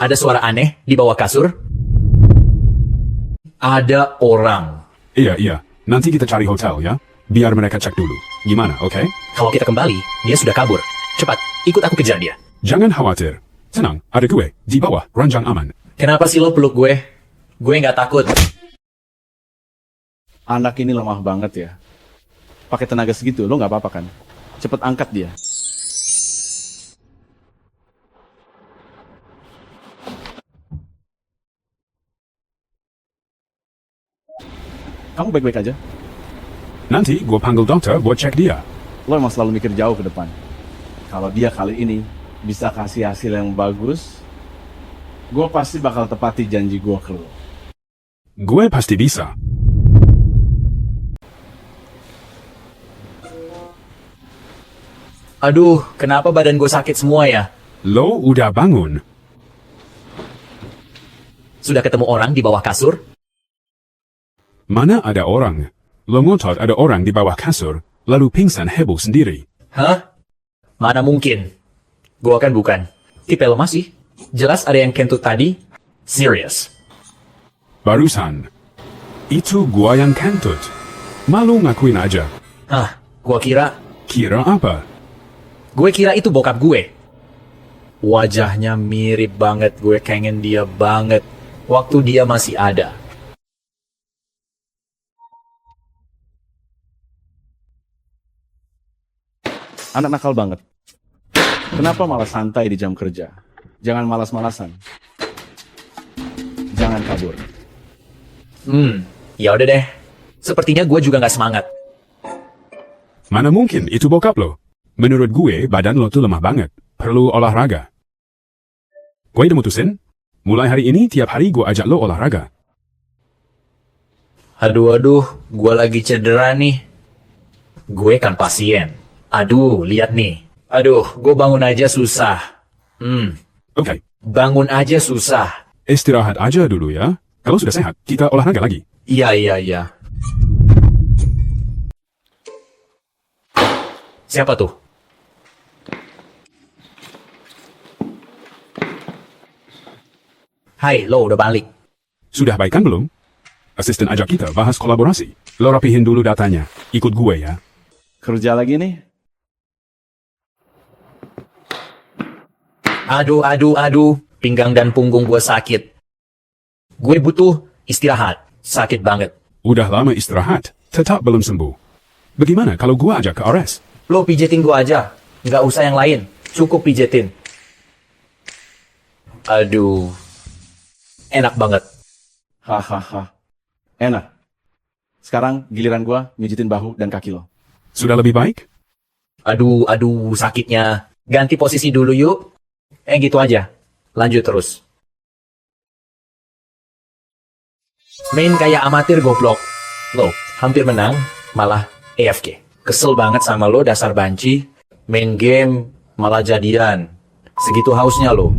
Ada suara aneh di bawah kasur. Ada orang. Iya. Nanti kita cari hotel ya. Biar mereka cek dulu. Gimana, oke? Kalau kita kembali, dia sudah kabur. Cepat, ikut aku kejar dia. Jangan khawatir. Tenang, ada gue di bawah ranjang aman. Kenapa sih lo peluk gue? Gue nggak takut. Anak ini lemah banget ya. Pakai tenaga segitu, lo nggak apa-apa kan? Cepet angkat dia. Kamu baik-baik aja? Nanti gue panggil dokter buat cek dia. Lo emang selalu mikir jauh ke depan. Kalau dia kali ini bisa kasih hasil yang bagus, gue pasti bakal tepati janji gue ke lo. Gue pasti bisa. Aduh, kenapa badan gue sakit semua ya? Lo udah bangun? Sudah ketemu orang di bawah kasur? Mana ada orang? Lo ngotot ada orang di bawah kasur, lalu pingsan heboh sendiri. Hah? Mana mungkin? Gua kan bukan. Tipe lo masih. Jelas ada yang kentut tadi. Serius. Barusan. Itu gua yang kentut. Malu ngakuin aja. Hah? Gua kira... Kira apa? Gue kira itu bokap gue. Wajahnya mirip banget. Gue kangen dia banget. Waktu dia masih ada. Anak nakal banget. Kenapa malah santai di jam kerja? Jangan malas-malasan. Jangan kabur. Ya udah deh. Sepertinya gue juga nggak semangat. Mana mungkin, itu bokap lo. Menurut gue, badan lo tuh lemah banget. Perlu olahraga. Gue udah mutusin, mulai hari ini tiap hari gue ajak lo olahraga. Aduh, gue lagi cedera nih. Gue kan pasien. Aduh, lihat nih. Aduh, gue bangun aja susah. Oke. Bangun aja susah. Istirahat aja dulu ya. Kalau sudah sehat, kita olahraga lagi. Iya. Siapa tuh? Hai, lo udah balik. Sudah baik kan belum? Asisten ajak kita bahas kolaborasi. Lo rapihin dulu datanya. Ikut gue ya. Kerja lagi nih. Aduh. Pinggang dan punggung gue sakit. Gue butuh istirahat. Sakit banget. Udah lama istirahat, tetap belum sembuh. Bagaimana kalau gue ajak ke RS? Lo pijetin gue aja. Nggak usah yang lain. Cukup pijetin. Aduh. Enak banget. Hahaha. Enak. Sekarang giliran gua ngejitin bahu dan kaki lo. Sudah lebih baik? Aduh, sakitnya. Ganti posisi dulu yuk. Gitu aja. Lanjut terus. Main kayak amatir goblok. Lo, hampir menang, malah AFK. Kesel banget sama lo dasar banci. Main game, malah jadian. Segitu hausnya lo.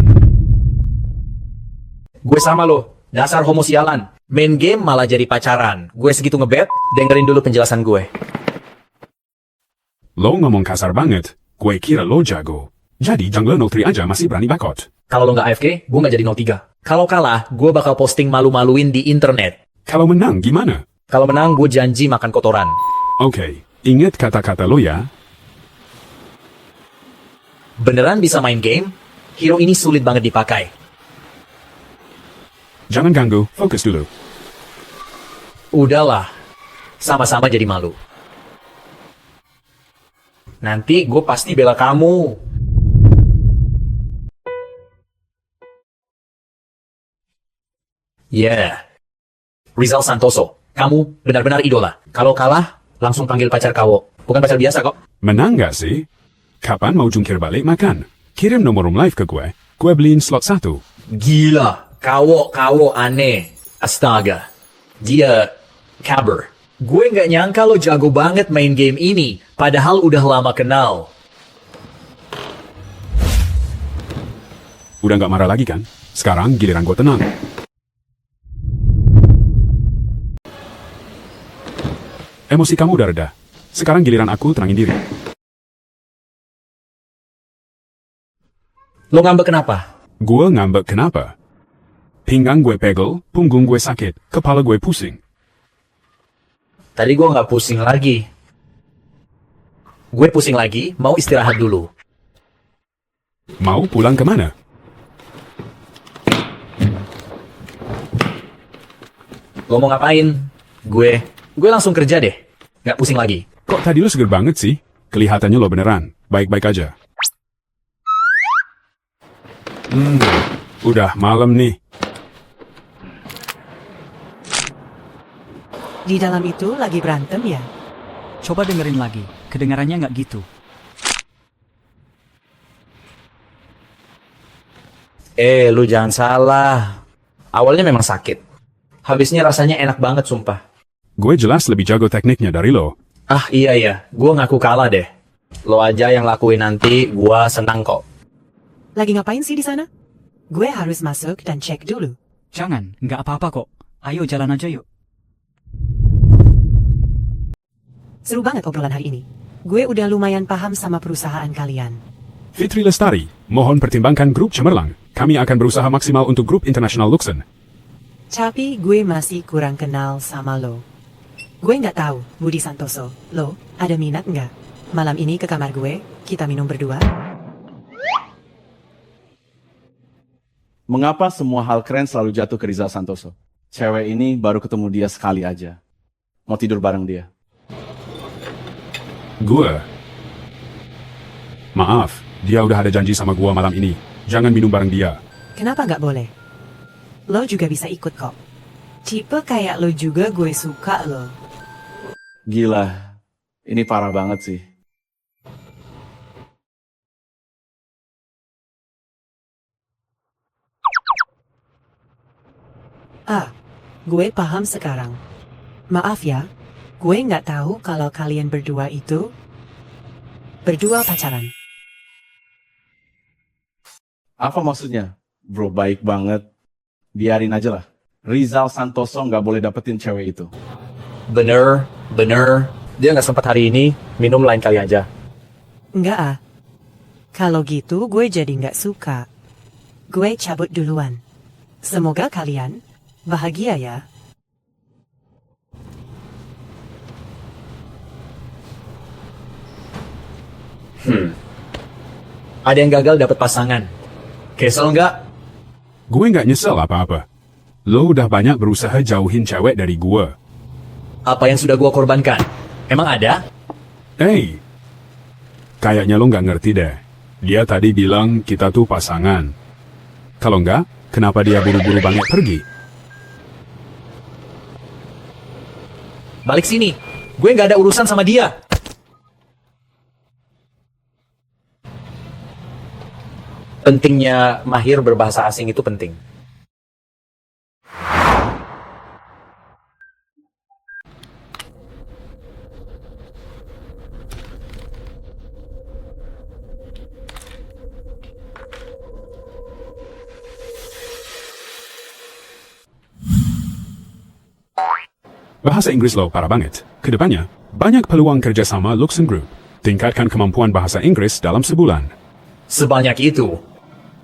Gue sama lo, dasar homo sialan. Main game malah jadi pacaran. Gue segitu ngebet, dengerin dulu penjelasan gue. Lo ngomong kasar banget, gue kira lo jago. Jadi jungler 03 aja masih berani bakot. Kalau lo nggak AFK, gue nggak jadi 03. Kalau kalah, gue bakal posting malu-maluin di internet. Kalau menang gimana? Kalau menang, gue janji makan kotoran. Oke, ingat kata-kata lo ya. Beneran bisa main game? Hero ini sulit banget dipakai. Jangan ganggu, fokus dulu. Udahlah, sama-sama jadi malu. Nanti gue pasti bela kamu. Yeah. Rizal Santoso, kamu benar-benar idola. Kalau kalah, langsung panggil pacar kawo. Bukan pacar biasa kok. Menang gak sih? Kapan mau jungkir balik makan? Kirim nomor room live ke gue beliin slot 1. Gila. Kawo aneh. Astaga. Dia caber. Gue nggak nyangka lo jago banget main game ini. Padahal udah lama kenal. Udah nggak marah lagi kan? Sekarang giliran gue tenang. Emosi kamu udah reda. Sekarang giliran aku tenangin diri. Lo ngambek kenapa? Gue ngambek kenapa? Pinggang gue pegel, punggung gue sakit, kepala gue pusing. Tadi gue nggak pusing lagi. Gue pusing lagi, mau istirahat dulu. Mau pulang kemana? Lo mau ngapain? Gue langsung kerja deh. Nggak pusing lagi. Kok tadi lo seger banget sih? Kelihatannya lo beneran, baik-baik aja. Udah malam nih. Di dalam itu lagi berantem ya? Coba dengerin lagi, kedengarannya nggak gitu. Lu jangan salah. Awalnya memang sakit. Habisnya rasanya enak banget sumpah. Gue jelas lebih jago tekniknya dari lo. Ah iya, gue ngaku kalah deh. Lo aja yang lakuin nanti, gue senang kok. Lagi ngapain sih di sana? Gue harus masuk dan cek dulu. Jangan, nggak apa-apa kok. Ayo jalan aja yuk. Seru banget obrolan hari ini. Gue udah lumayan paham sama perusahaan kalian. Fitri Lestari, mohon pertimbangkan grup Cemerlang. Kami akan berusaha maksimal untuk grup International Luxen. Tapi gue masih kurang kenal sama lo. Gue nggak tahu, Budi Santoso. Lo, ada minat nggak? Malam ini ke kamar gue, kita minum berdua. Mengapa semua hal keren selalu jatuh ke Rizal Santoso? Cewek ini baru ketemu dia sekali aja. Mau tidur bareng dia. Maaf, dia udah ada janji sama gua malam ini. Jangan minum bareng dia. Kenapa nggak boleh? Lo juga bisa ikut kok. Tipe kayak lo juga gue suka lo. Gila, ini parah banget sih. Ah, gue paham sekarang. Maaf ya, gue nggak tahu kalau kalian berdua itu berdua pacaran. Apa maksudnya? Bro, baik banget. Biarin aja lah. Rizal Santoso nggak boleh dapetin cewek itu. Bener. Dia nggak sempat hari ini, minum lain kali aja. Nggak ah. Kalau gitu gue jadi nggak suka. Gue cabut duluan. Semoga kalian bahagia ya. Ada yang gagal dapat pasangan. Kesel nggak? Gue nggak nyesel apa-apa. Lo udah banyak berusaha jauhin cewek dari gue. Apa yang sudah gue korbankan? Emang ada? Kayaknya lo nggak ngerti deh. Dia tadi bilang kita tuh pasangan. Kalau nggak, kenapa dia buru-buru banget pergi? Balik sini. Gue nggak ada urusan sama dia. Pentingnya mahir berbahasa asing itu penting. Bahasa Inggris lo parah banget. Kedepannya, banyak peluang kerjasama Luxen Group. Tingkatkan kemampuan bahasa Inggris dalam sebulan. Sebanyak itu.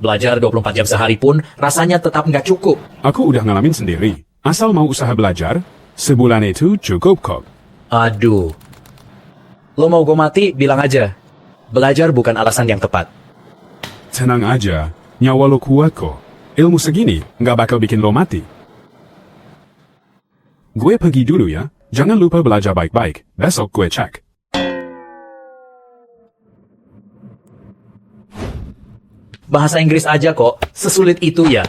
Belajar 24 jam sehari pun rasanya tetap nggak cukup. Aku udah ngalamin sendiri. Asal mau usaha belajar, sebulan itu cukup kok. Aduh. Lo mau gue mati, bilang aja. Belajar bukan alasan yang tepat. Tenang aja, nyawa lo kuat kok. Ilmu segini nggak bakal bikin lo mati. Gue pergi dulu ya. Jangan lupa belajar baik-baik. Besok gue cek. Bahasa Inggris aja kok, sesulit itu ya.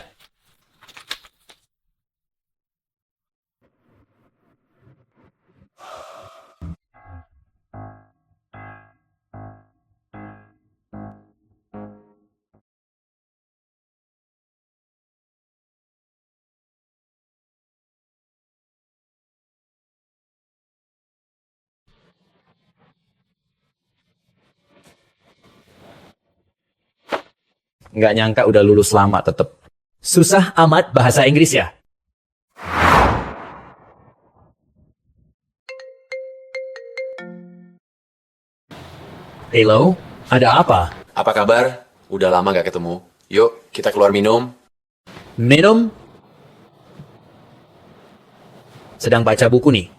Nggak nyangka udah lulus lama tetep. Susah amat bahasa Inggris ya? Hello, ada apa? Apa kabar? Udah lama gak ketemu. Yuk, kita keluar minum. Minum? Sedang baca buku nih.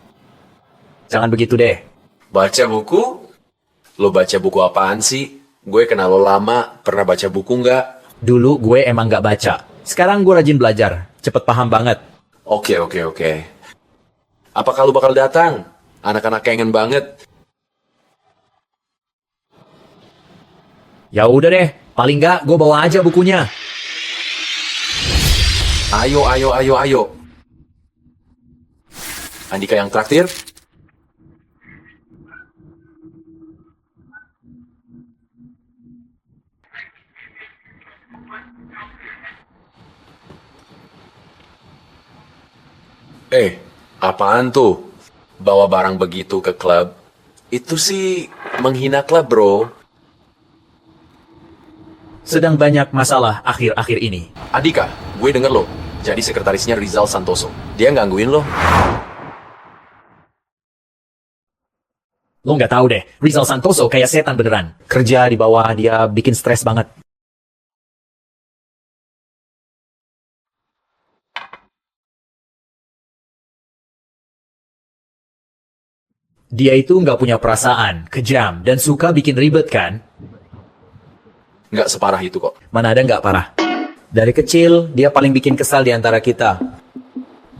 Jangan begitu deh. Baca buku? Lo baca buku apaan sih? Gue kenal lo lama, pernah baca buku nggak? Dulu gue emang nggak baca. Sekarang gue rajin belajar, cepet paham banget. Oke. Apakah lo bakal datang? Anak-anak kangen banget. Ya udah deh, paling nggak gue bawa aja bukunya. Ayo. Andika yang traktir? Apaan tuh? Bawa barang begitu ke klub? Itu sih menghina klub, bro. Sedang banyak masalah akhir-akhir ini. Andika, gue denger lo. Jadi sekretarisnya Rizal Santoso. Dia gangguin lo. Lo nggak tahu deh, Rizal Santoso kayak setan beneran. Kerja di bawah dia bikin stres banget. Dia itu nggak punya perasaan, kejam, dan suka bikin ribet kan? Nggak separah itu kok. Mana ada nggak parah. Dari kecil, dia paling bikin kesal di antara kita.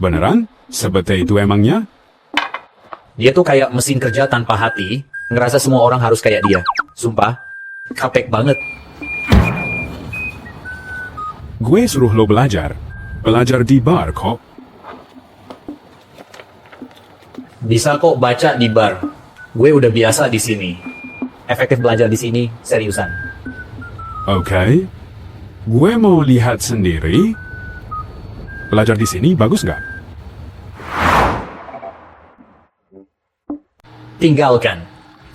Beneran? Seperti itu emangnya? Dia tuh kayak mesin kerja tanpa hati, ngerasa semua orang harus kayak dia. Sumpah, kapek banget. Gue suruh lo belajar. Belajar di bar kok. Bisa kok baca di bar. Gue udah biasa di sini. Efektif belajar di sini, seriusan. Oke. Gue mau lihat sendiri. Belajar di sini bagus nggak? Tinggalkan.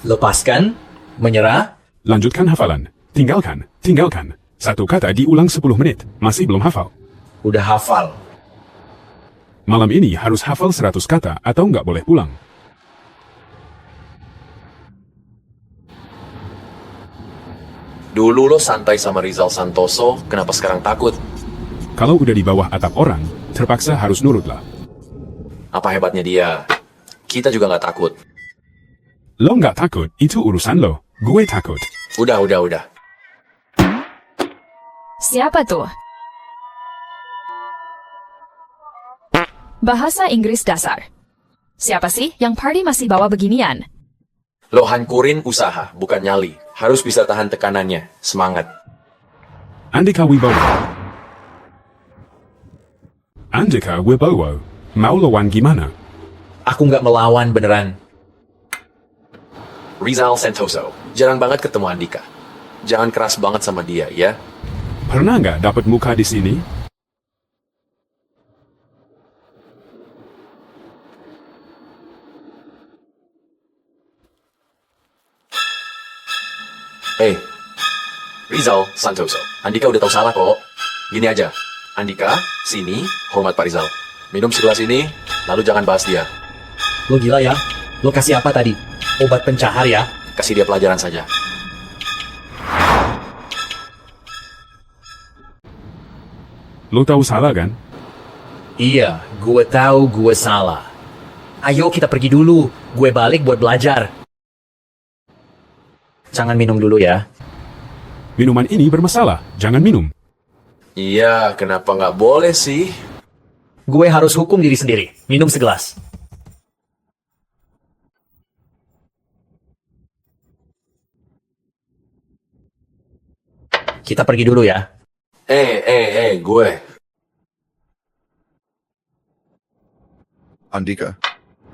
Lepaskan. Menyerah. Lanjutkan hafalan. Tinggalkan. Tinggalkan. Satu kata diulang 10 menit. Masih belum hafal. Udah hafal. Malam ini harus hafal 100 kata atau nggak boleh pulang. Dulu lo santai sama Rizal Santoso, kenapa sekarang takut? Kalau udah di bawah atap orang, terpaksa harus nurut lah. Apa hebatnya dia? Kita juga nggak takut. Lo nggak takut, itu urusan lo. Gue takut. Udah. Siapa tuh? Bahasa Inggris dasar. Siapa sih yang party masih bawa beginian? Lo hancurin usaha, bukan nyali. Harus bisa tahan tekanannya. Semangat. Andika Wibowo. Andika Wibowo. Mau lawan gimana? Aku nggak melawan beneran. Rizal Santoso. Jarang banget ketemu Andika. Jangan keras banget sama dia, ya? Pernah nggak dapat muka di sini? Hey, Rizal Santoso. Andika udah tahu salah kok. Gini aja, Andika, sini, hormat Pak Rizal. Minum segelas ini, lalu jangan bahas dia. Lo gila ya? Lo kasih apa tadi? Obat pencahar ya? Kasih dia pelajaran saja. Lo tahu salah kan? Iya, gue tahu gue salah. Ayo kita pergi dulu. Gue balik buat belajar. Jangan minum dulu ya. Minuman ini bermasalah. Jangan minum. Iya, kenapa nggak boleh sih? Gue harus hukum diri sendiri. Minum segelas. Kita pergi dulu ya. Gue.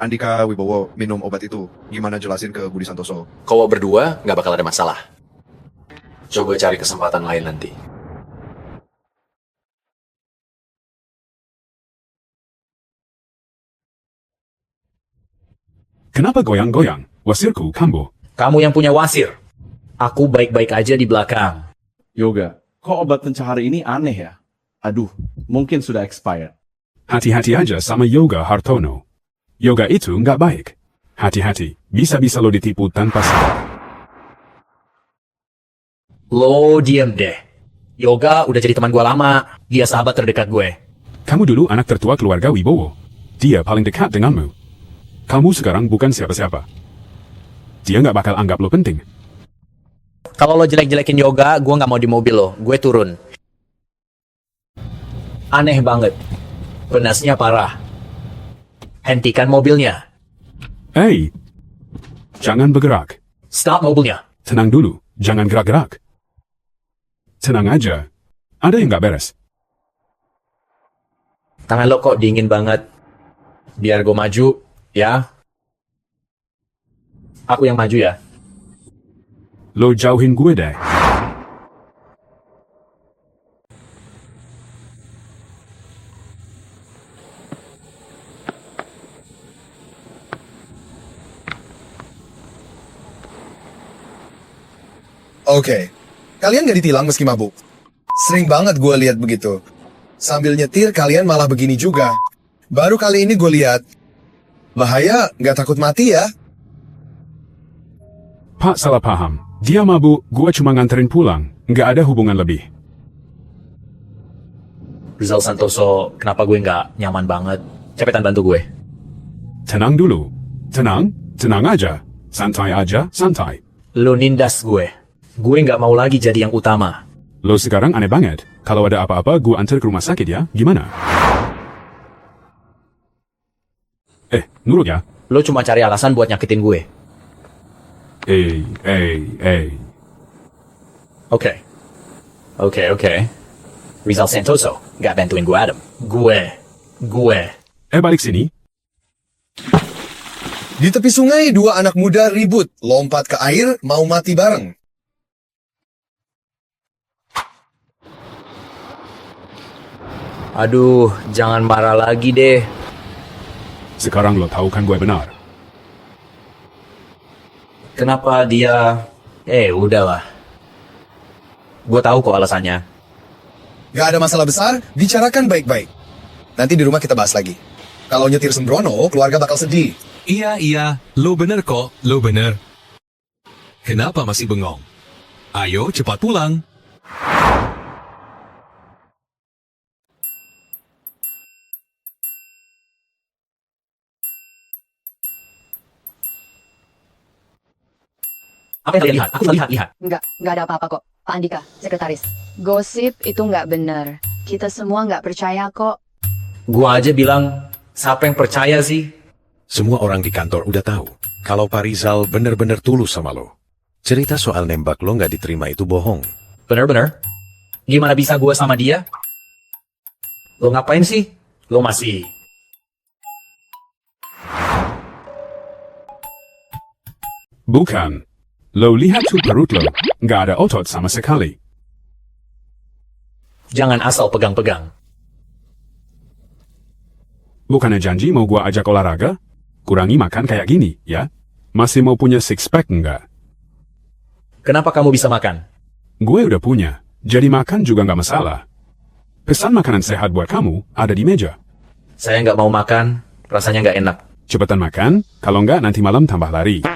Andika Wibowo minum obat itu. Gimana jelasin ke Budi Santoso? Kalau berdua, nggak bakal ada masalah. Coba cari kesempatan lain nanti. Kenapa goyang-goyang? Wasirku, kambo. Kamu yang punya wasir. Aku baik-baik aja di belakang. Yoga, kok obat pencahar ini aneh ya? Aduh, mungkin sudah expired. Hati-hati aja sama Yoga Hartono. Yoga itu nggak baik. Hati-hati, bisa-bisa lo ditipu tanpa sadar. Lo diem deh. Yoga udah jadi teman gue lama. Dia sahabat terdekat gue. Kamu dulu anak tertua keluarga Wibowo. Dia paling dekat denganmu. Kamu sekarang bukan siapa-siapa. Dia nggak bakal anggap lo penting. Kalau lo jelek-jelekin Yoga, gue nggak mau di mobil lo. Gue turun. Aneh banget. Penasnya parah. Hentikan mobilnya. Hey, jangan bergerak. Stop mobilnya. Tenang dulu, jangan gerak-gerak. Tenang aja. Ada yang nggak beres. Tangan lo kok dingin banget. Biar gue maju, ya. Aku yang maju ya. Lo jauhin gue deh. Oke, kalian gak ditilang meski mabuk. Sering banget gue lihat begitu. Sambil nyetir kalian malah begini juga. Baru kali ini gue lihat. Bahaya, gak takut mati ya? Pak salah paham. Dia mabuk, gue cuma nganterin pulang. Nggak ada hubungan lebih. Rizal Santoso, kenapa gue nggak nyaman banget? Cepetan bantu gue. Tenang dulu. Tenang aja. Santai aja, santai. Lo nindas gue. Gue nggak mau lagi jadi yang utama. Lo sekarang aneh banget. Kalau ada apa-apa, gue antar ke rumah sakit ya. Gimana? Nurut ya. Lo cuma cari alasan buat nyakitin gue. Oke. Rizal Santoso, nggak bantuin gue Adam. Gue. Balik sini. Di tepi sungai, dua anak muda ribut, lompat ke air, mau mati bareng. Aduh, jangan marah lagi deh. Sekarang lo tahu kan gue benar. Kenapa dia... udahlah. Gue tahu kok alasannya. Gak ada masalah besar, bicarakan baik-baik. Nanti di rumah kita bahas lagi. Kalau nyetir sembrono, keluarga bakal sedih. Iya, lo bener kok, lo bener. Kenapa masih bengong? Ayo cepat pulang. Apa yang kalian lihat? Aku sudah lihat. Nggak ada apa-apa kok, Pak Andika, sekretaris. Gosip itu nggak benar. Kita semua nggak percaya kok. Gua aja bilang, siapa yang percaya sih? Semua orang di kantor udah tahu kalau Pak Rizal bener-bener tulus sama lo. Cerita soal nembak lo nggak diterima itu bohong. Bener-bener? Gimana bisa gua sama dia? Lo ngapain sih? Lo masih... Bukan. Lo lihat tuh perut lo, nggak ada otot sama sekali. Jangan asal pegang-pegang. Bukannya janji mau gua ajak olahraga? Kurangi makan kayak gini, ya? Masih mau punya six-pack nggak? Kenapa kamu bisa makan? Gue udah punya, jadi makan juga nggak masalah. Pesan makanan sehat buat kamu ada di meja. Saya nggak mau makan, rasanya nggak enak. Cepetan makan, kalau nggak nanti malam tambah lari.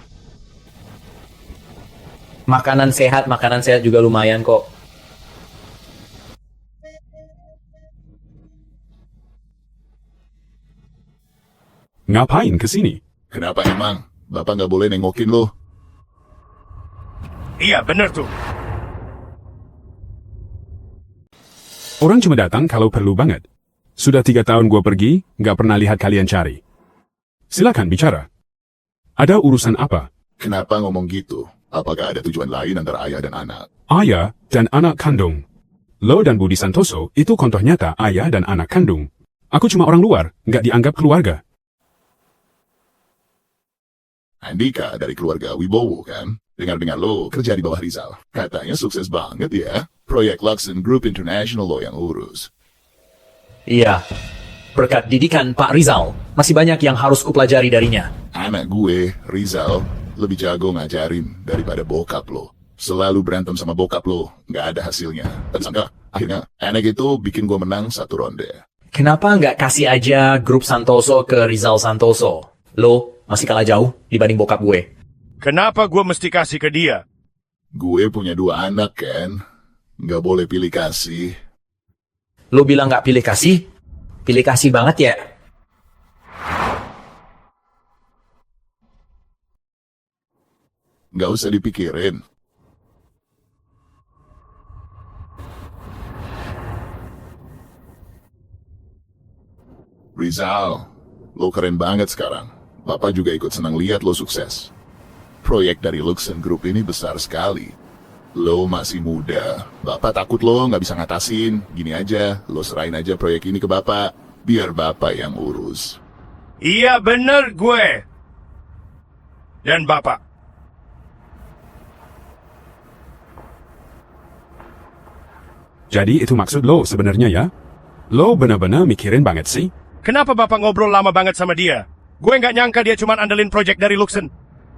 Makanan sehat juga lumayan kok. Ngapain kesini? Kenapa emang? Bapak nggak boleh nengokin lo. Iya, bener tuh. Orang cuma datang kalau perlu banget. Sudah 3 tahun gue pergi, nggak pernah lihat kalian cari. Silakan bicara. Ada urusan apa? Kenapa ngomong gitu? Apakah ada tujuan lain antara ayah dan anak? Ayah dan anak kandung. Lo dan Budi Santoso itu contoh nyata ayah dan anak kandung. Aku cuma orang luar, nggak dianggap keluarga. Andika dari keluarga Wibowo kan? Dengar-dengar lo kerja di bawah Rizal. Katanya sukses banget ya. Proyek Luxen Group International lo yang urus. Iya. Berkat didikan Pak Rizal, masih banyak yang harus kupelajari darinya. Anak gue, Rizal, lebih jago ngajarin daripada bokap lo. Selalu berantem sama bokap lo, nggak ada hasilnya. Dan sangka, akhirnya anak itu bikin gue menang 1 ronde. Kenapa nggak kasih aja grup Santoso ke Rizal Santoso? Lo masih kalah jauh dibanding bokap gue. Kenapa gue mesti kasih ke dia? Gue punya 2 anak kan, nggak boleh pilih kasih. Lo bilang nggak pilih kasih? Pilih kasih banget ya? Nggak usah dipikirin. Rizal, lo keren banget sekarang. Bapak juga ikut senang lihat lo sukses. Proyek dari Luxen Group ini besar sekali. Lo masih muda. Bapak takut lo nggak bisa ngatasin. Gini aja, lo serahin aja proyek ini ke Bapak. Biar Bapak yang urus. Iya bener gue. Dan Bapak. Jadi itu maksud lo sebenarnya ya? Lo benar-benar mikirin banget sih? Kenapa Bapak ngobrol lama banget sama dia? Gue nggak nyangka dia cuma andelin proyek dari Luxen.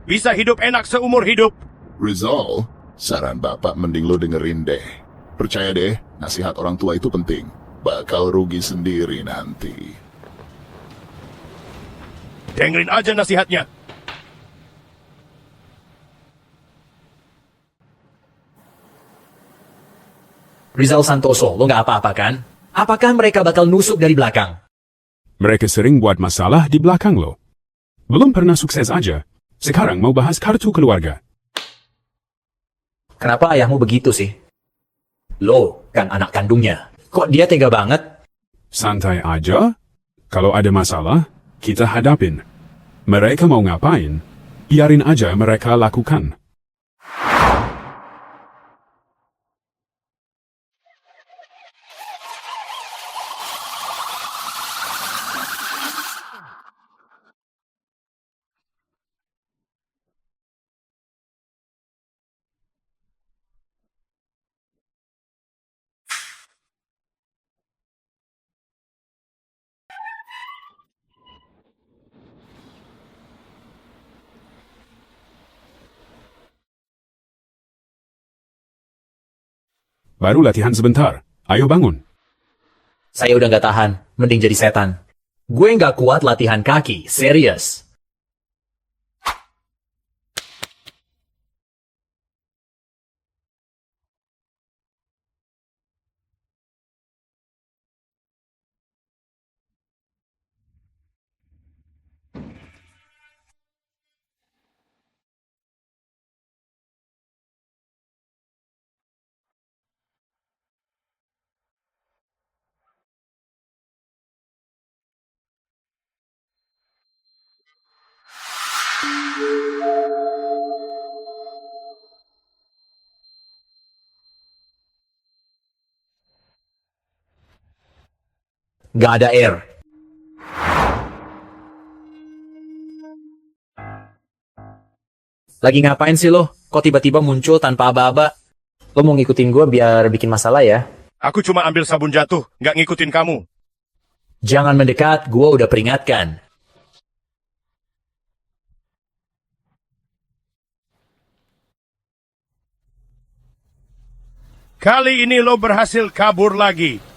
Bisa hidup enak seumur hidup. Rizal, saran Bapak mending lo dengerin deh. Percaya deh, nasihat orang tua itu penting. Bakal rugi sendiri nanti. Dengerin aja nasihatnya. Rizal Santoso, lo nggak apa-apa kan? Apakah mereka bakal nusuk dari belakang? Mereka sering buat masalah di belakang lo. Belum pernah sukses aja. Sekarang mau bahas kartu keluarga. Kenapa ayahmu begitu sih? Lo kan anak kandungnya. Kok dia tega banget? Santai aja. Kalau ada masalah, kita hadapin. Mereka mau ngapain? Biarin aja mereka lakukan. Baru latihan sebentar. Ayo bangun. Saya udah nggak tahan, mending jadi setan. Gue nggak kuat latihan kaki, serius. Gak ada air. Lagi ngapain sih lo? Kok tiba-tiba muncul tanpa aba-aba? Lo mau ngikutin gue biar bikin masalah ya? Aku cuma ambil sabun jatuh, nggak ngikutin kamu. Jangan mendekat, gue udah peringatkan. Kali ini lo berhasil kabur lagi.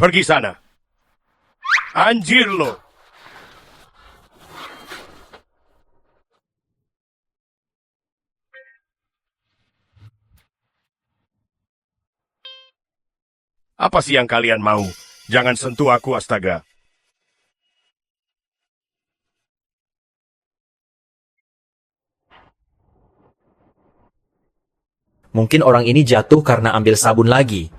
Pergi sana. Anjir lo. Apa sih yang kalian mau? Jangan sentuh aku, astaga. Mungkin orang ini jatuh karena ambil sabun lagi.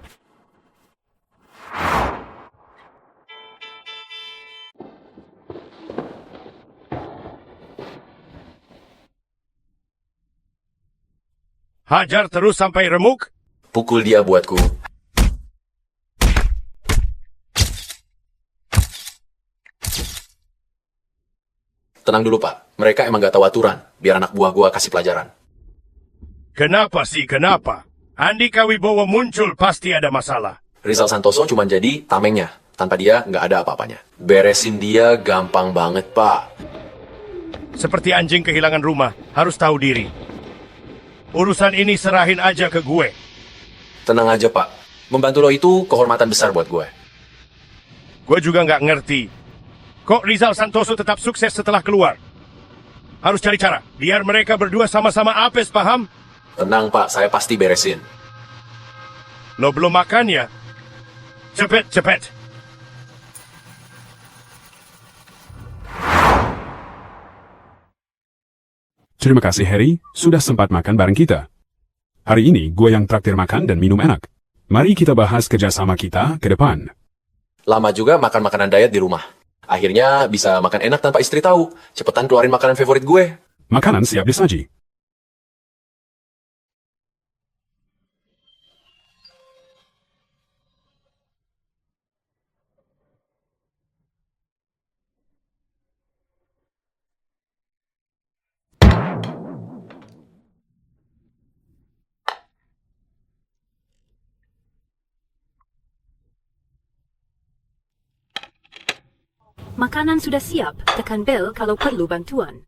Hajar terus sampai remuk. Pukul dia buatku. Tenang dulu, Pak. Mereka emang gak tahu aturan. Biar anak buah gua kasih pelajaran. Kenapa sih, kenapa? Andika Wibowo muncul pasti ada masalah. Rizal Santoso cuma jadi tamengnya. Tanpa dia nggak ada apa-apanya. Beresin dia gampang banget, Pak. Seperti anjing kehilangan rumah, harus tahu diri. Urusan ini serahin aja ke gue. Tenang aja, Pak. Membantu lo itu kehormatan besar buat gue. Gue juga nggak ngerti. Kok Rizal Santoso tetap sukses setelah keluar? Harus cari cara, biar mereka berdua sama-sama apes, paham? Tenang, Pak. Saya pasti beresin. Lo belum makan ya? Cepet, cepet. Terima kasih, Harry. Sudah sempat makan bareng kita. Hari ini, gue yang traktir makan dan minum enak. Mari kita bahas kerjasama kita ke depan. Lama juga makan makanan diet di rumah. Akhirnya bisa makan enak tanpa istri tahu. Cepetan keluarin makanan favorit gue. Makanan siap disaji. Makanan sudah siap. Tekan bel kalau perlu bantuan.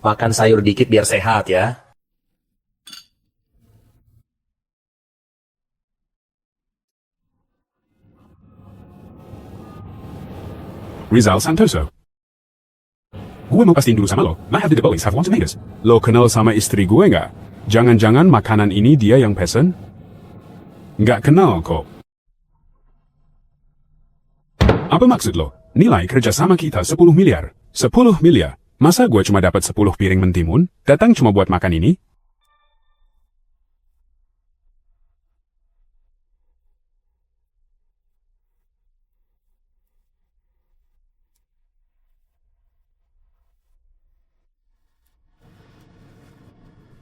Makan sayur dikit biar sehat ya. Rizal Santoso. Gue mau pastiin dulu sama lo. Might have the boys have one tomatoes. Lo kenal sama istri gue nggak? Jangan-jangan makanan ini dia yang pesen? Nggak kenal kok. Apa maksud lo? Nilai kerjasama kita 10 miliar. 10 miliar? Masa gue cuma dapat 10 piring mentimun? Datang cuma buat makan ini?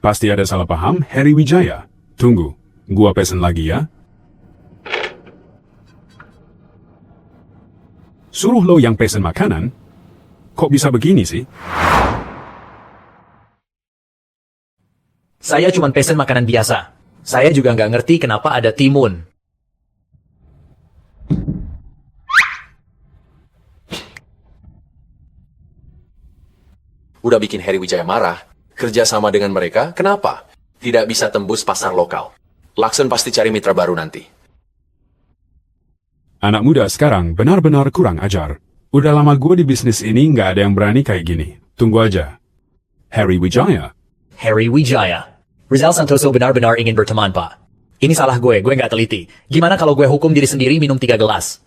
Pasti ada salah paham, Harry Wijaya. Tunggu, gua pesen lagi ya. Suruh lo yang pesen makanan? Kok bisa begini sih? Saya cuma pesen makanan biasa. Saya juga nggak ngerti kenapa ada timun. udah bikin Harry Wijaya marah. Kerja sama dengan mereka, kenapa? Tidak bisa tembus pasar lokal. Lakson pasti cari mitra baru nanti. Anak muda sekarang benar-benar kurang ajar. Udah lama gue di bisnis ini nggak ada yang berani kayak gini. Tunggu aja. Harry Wijaya. Harry Wijaya. Rizal Santoso benar-benar ingin berteman, Pak. Ini salah gue nggak teliti. Gimana kalau gue hukum diri sendiri minum 3 gelas?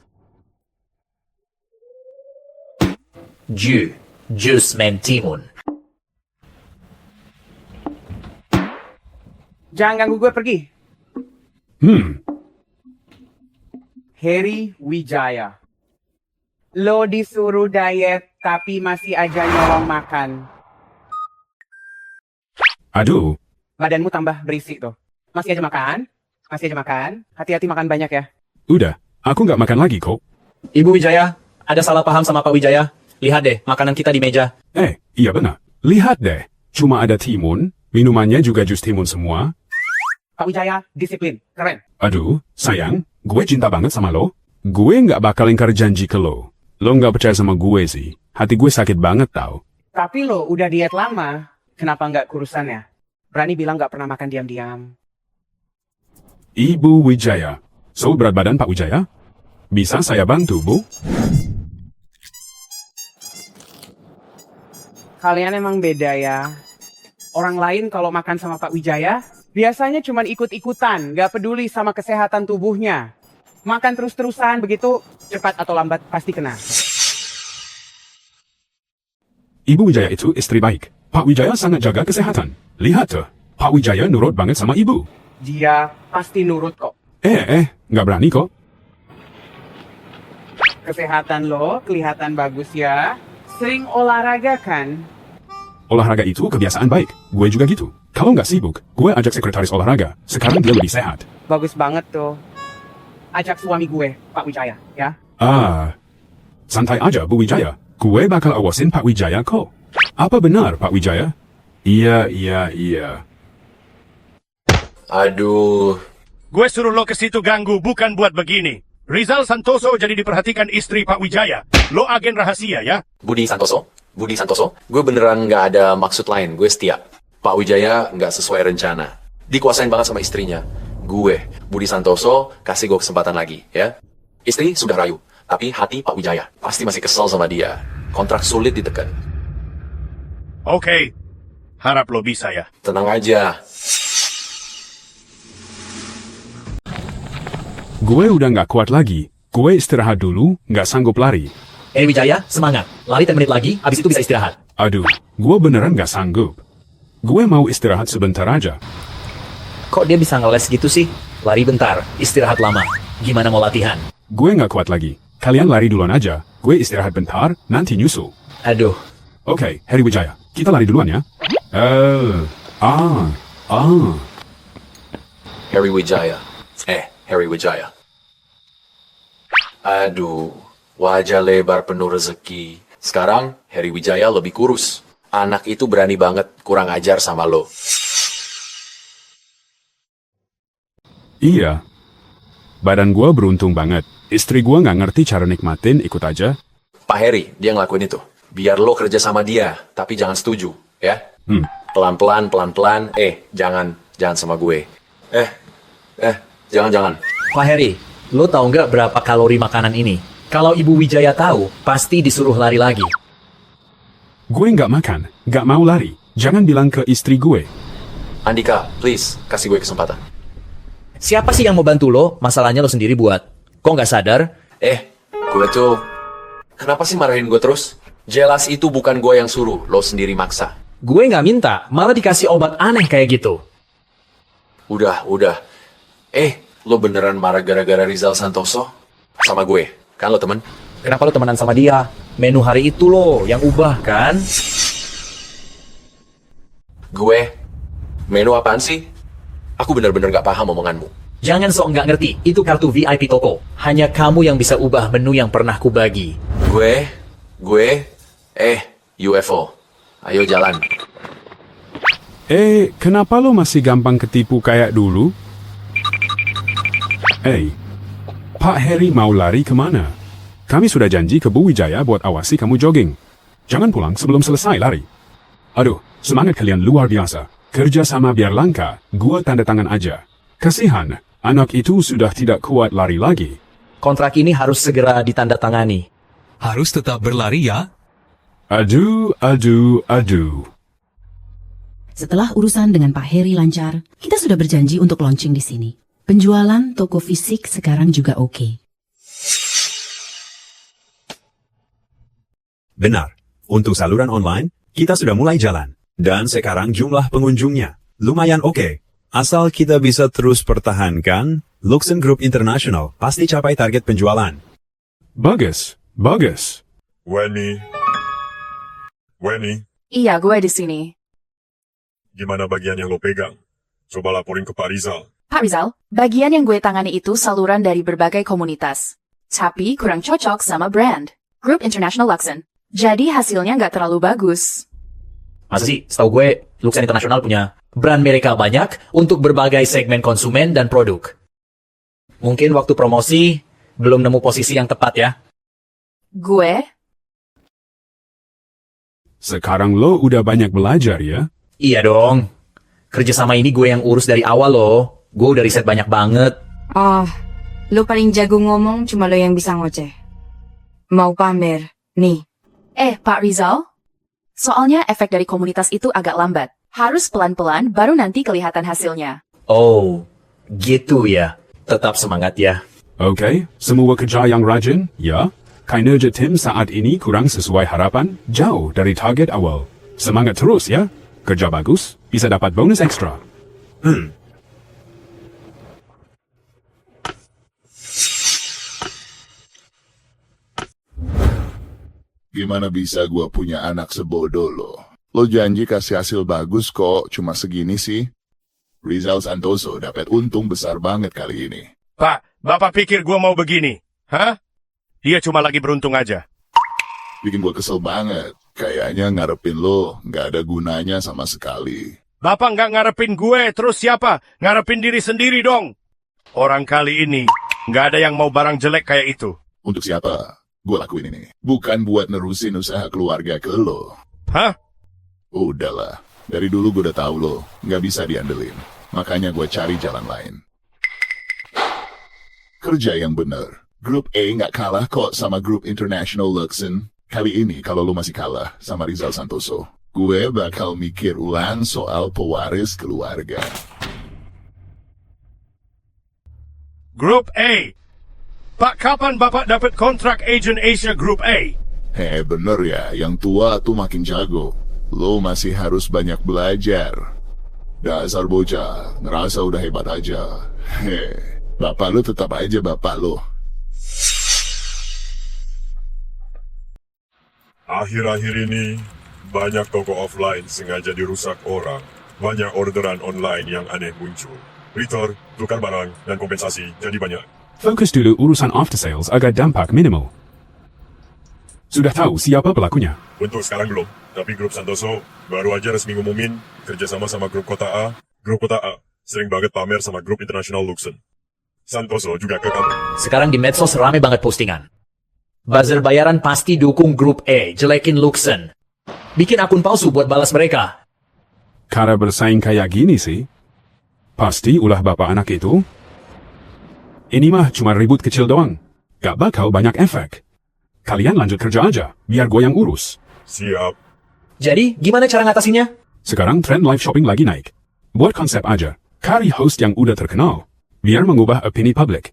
Jus mentimun. Jangan ganggu gue pergi. Harry Wijaya. Lo disuruh diet tapi masih aja nyolong makan. Aduh. Badanmu tambah berisi tuh. Masih aja makan? Masih aja makan? Hati-hati makan banyak ya. Udah, aku nggak makan lagi kok. Ibu Wijaya, ada salah paham sama Pak Wijaya. Lihat deh, makanan kita di meja. Iya benar. Lihat deh, cuma ada timun, minumannya juga jus timun semua. Pak Wijaya, disiplin. Keren. Aduh, sayang, gue cinta banget sama lo. Gue nggak bakal ingkar janji ke lo. Lo nggak percaya sama gue sih. Hati gue sakit banget tau. Tapi lo udah diet lama. Kenapa nggak kurusannya? Berani bilang nggak pernah makan diam-diam. Ibu Wijaya. So, berat badan Pak Wijaya? Bisa saya bantu, Bu? Kalian emang beda ya. Orang lain kalau makan sama Pak Wijaya, biasanya cuma ikut-ikutan, nggak peduli sama kesehatan tubuhnya. Makan terus-terusan begitu, cepat atau lambat pasti kena. Ibu Wijaya itu istri baik. Pak Wijaya sangat jaga kesehatan. Lihat tuh, Pak Wijaya nurut banget sama ibu. Dia pasti nurut kok. Nggak berani kok. Kesehatan lo kelihatan bagus ya. Sering olahraga kan? Olahraga itu kebiasaan baik. Gue juga gitu. Kalau nggak sibuk, gue ajak sekretaris olahraga. Sekarang dia lebih sehat. Bagus banget tuh. Ajak suami gue, Pak Wijaya, ya. Santai aja Bu Wijaya. Gue bakal awasin Pak Wijaya kok. Apa benar Pak Wijaya? Iya. Aduh. Gue suruh lo ke situ ganggu, bukan buat begini. Rizal Santoso jadi diperhatikan istri Pak Wijaya. Lo agen rahasia ya? Budi Santoso, gue beneran nggak ada maksud lain, gue setia. Pak Wijaya nggak sesuai rencana. Dikuasain banget sama istrinya. Gue, Budi Santoso, kasih gue kesempatan lagi, ya. Istri sudah rayu, tapi hati Pak Wijaya pasti masih kesel sama dia. Kontrak sulit ditekan. Oke, harap lo bisa ya. Tenang aja. Gue udah nggak kuat lagi. Gue istirahat dulu, nggak sanggup lari. Harry Wijaya, semangat. Lari 10 menit lagi, habis itu bisa istirahat. Aduh, gue beneran nggak sanggup. Gue mau istirahat sebentar aja. Kok dia bisa ngeles gitu sih? Lari bentar, istirahat lama. Gimana mau latihan? Gue nggak kuat lagi. Kalian lari duluan aja. Gue istirahat bentar, nanti nyusul. Aduh. Oke, Harry Wijaya. Kita lari duluan ya. Harry Wijaya. Harry Wijaya. Aduh, wajah lebar penuh rezeki. Sekarang Harry Wijaya lebih kurus. Anak itu berani banget kurang ajar sama lo. Iya. Badan gue beruntung banget. Istri gue nggak ngerti cara nikmatin, ikut aja. Pak Harry, dia ngelakuin itu. Biar lo kerja sama dia, tapi jangan setuju, ya. Pelan-pelan, pelan-pelan. Jangan sama gue. Jangan. Pak Harry, lo tahu nggak berapa kalori makanan ini? Kalau Ibu Wijaya tahu, pasti disuruh lari lagi. Gue nggak makan, nggak mau lari. Jangan bilang ke istri gue. Andika, please, kasih gue kesempatan. Siapa sih yang mau bantu lo? Masalahnya lo sendiri buat. Kok nggak sadar? Gue tuh... Kenapa sih marahin gue terus? Jelas itu bukan gue yang suruh, lo sendiri maksa. Gue nggak minta, malah dikasih obat aneh kayak gitu. Udah. Lo beneran marah gara-gara Rizal Santoso? Sama gue, kan lo temen? Kenapa lo temenan sama dia? Menu hari itu lo yang ubah, kan? Gue? Menu apaan sih? Aku bener-bener gak paham omonganmu. Jangan sok nggak ngerti, itu kartu VIP toko. Hanya kamu yang bisa ubah menu yang pernah kubagi. UFO. Ayo jalan. Kenapa lo masih gampang ketipu kayak dulu? Pak Harry mau lari kemana? Kami sudah janji ke Bu Wijaya buat awasi kamu jogging. Jangan pulang sebelum selesai lari. Aduh, semangat kalian luar biasa. Kerja sama biar langka, gua tanda tangan aja. Kasihan, anak itu sudah tidak kuat lari lagi. Kontrak ini harus segera ditandatangani. Harus tetap berlari ya? Aduh. Setelah urusan dengan Pak Heri lancar, kita sudah berjanji untuk launching di sini. Penjualan toko fisik sekarang juga oke. Benar, untuk saluran online, kita sudah mulai jalan. Dan sekarang jumlah pengunjungnya lumayan oke. Asal kita bisa terus pertahankan, Luxen Group International pasti capai target penjualan. Bagus. Weni. Iya, gue di sini. Gimana bagian yang lo pegang? Coba laporin ke Pak Rizal. Pak Rizal, bagian yang gue tangani itu saluran dari berbagai komunitas. Tapi kurang cocok sama brand Group International Luxen. Jadi hasilnya nggak terlalu bagus. Masa sih, setahu gue, Luxen International punya brand mereka banyak untuk berbagai segmen konsumen dan produk. Mungkin waktu promosi, belum nemu posisi yang tepat ya. Gue? Sekarang lo udah banyak belajar ya? Iya dong. Kerjasama ini gue yang urus dari awal loh. Gue udah riset banyak banget. Oh, lo paling jago ngomong, cuma lo yang bisa ngoceh. Mau pamer, nih. Pak Rizal? Soalnya efek dari komunitas itu agak lambat. Harus pelan-pelan, baru nanti kelihatan hasilnya. Oh, gitu ya. Tetap semangat ya. Oke, semua kerja yang rajin, ya. Kinerja tim saat ini kurang sesuai harapan, jauh dari target awal. Semangat terus ya. Kerja bagus, bisa dapat bonus ekstra. Gimana bisa gua punya anak sebodoh lo? Lo janji kasih hasil bagus kok, cuma segini sih. Rizal Santoso dapat untung besar banget kali ini. Pak, Bapak pikir gua mau begini? Hah? Dia cuma lagi beruntung aja. Bikin gua kesel banget. Kayaknya ngarepin lo nggak ada gunanya sama sekali. Bapak nggak ngarepin gue, terus siapa? Ngarepin diri sendiri dong. Orang kali ini nggak ada yang mau barang jelek kayak itu. Untuk siapa? Gue lakuin ini. Bukan buat nerusin usaha keluarga ke lo. Hah? Udahlah. Dari dulu gue udah tahu lo nggak bisa diandelin. Makanya gue cari jalan lain. Kerja yang bener. Grup A nggak kalah kok sama Grup International Luxen. Kali ini kalau lo masih kalah sama Rizal Santoso, gue bakal mikir ulang soal pewaris keluarga. Grup A. Pak, kapan Bapak dapat kontrak agent Asia Grup A? Bener ya, yang tua tuh makin jago. Lo masih harus banyak belajar. Dasar bocah, ngerasa udah hebat aja. Bapak lo tetap aja bapak lo. Akhir-akhir ini, banyak toko offline sengaja dirusak orang. Banyak orderan online yang aneh muncul. Return, tukar barang, dan kompensasi jadi banyak. Fokus dulu urusan after sales agar dampak minimal. Sudah tahu siapa pelakunya? Untuk sekarang belum, tapi Grup Santoso baru aja resmi ngumumin kerjasama sama Grup Kota A. Grup Kota A sering banget pamer sama Grup International Luxen. Santoso juga ke kamu. Sekarang di medsos rame banget postingan. Buzzer bayaran pasti dukung Grup E, jelekin Luxen. Bikin akun palsu buat balas mereka. Cara bersaing kayak gini sih, pasti ulah bapak anak itu. Ini mah cuma ribut kecil doang. Gak bakal banyak efek. Kalian lanjut kerja aja, biar gue yang urus. Siap. Jadi, gimana cara ngatasinnya? Sekarang tren live shopping lagi naik. Buat konsep aja, cari host yang udah terkenal, biar mengubah opini publik.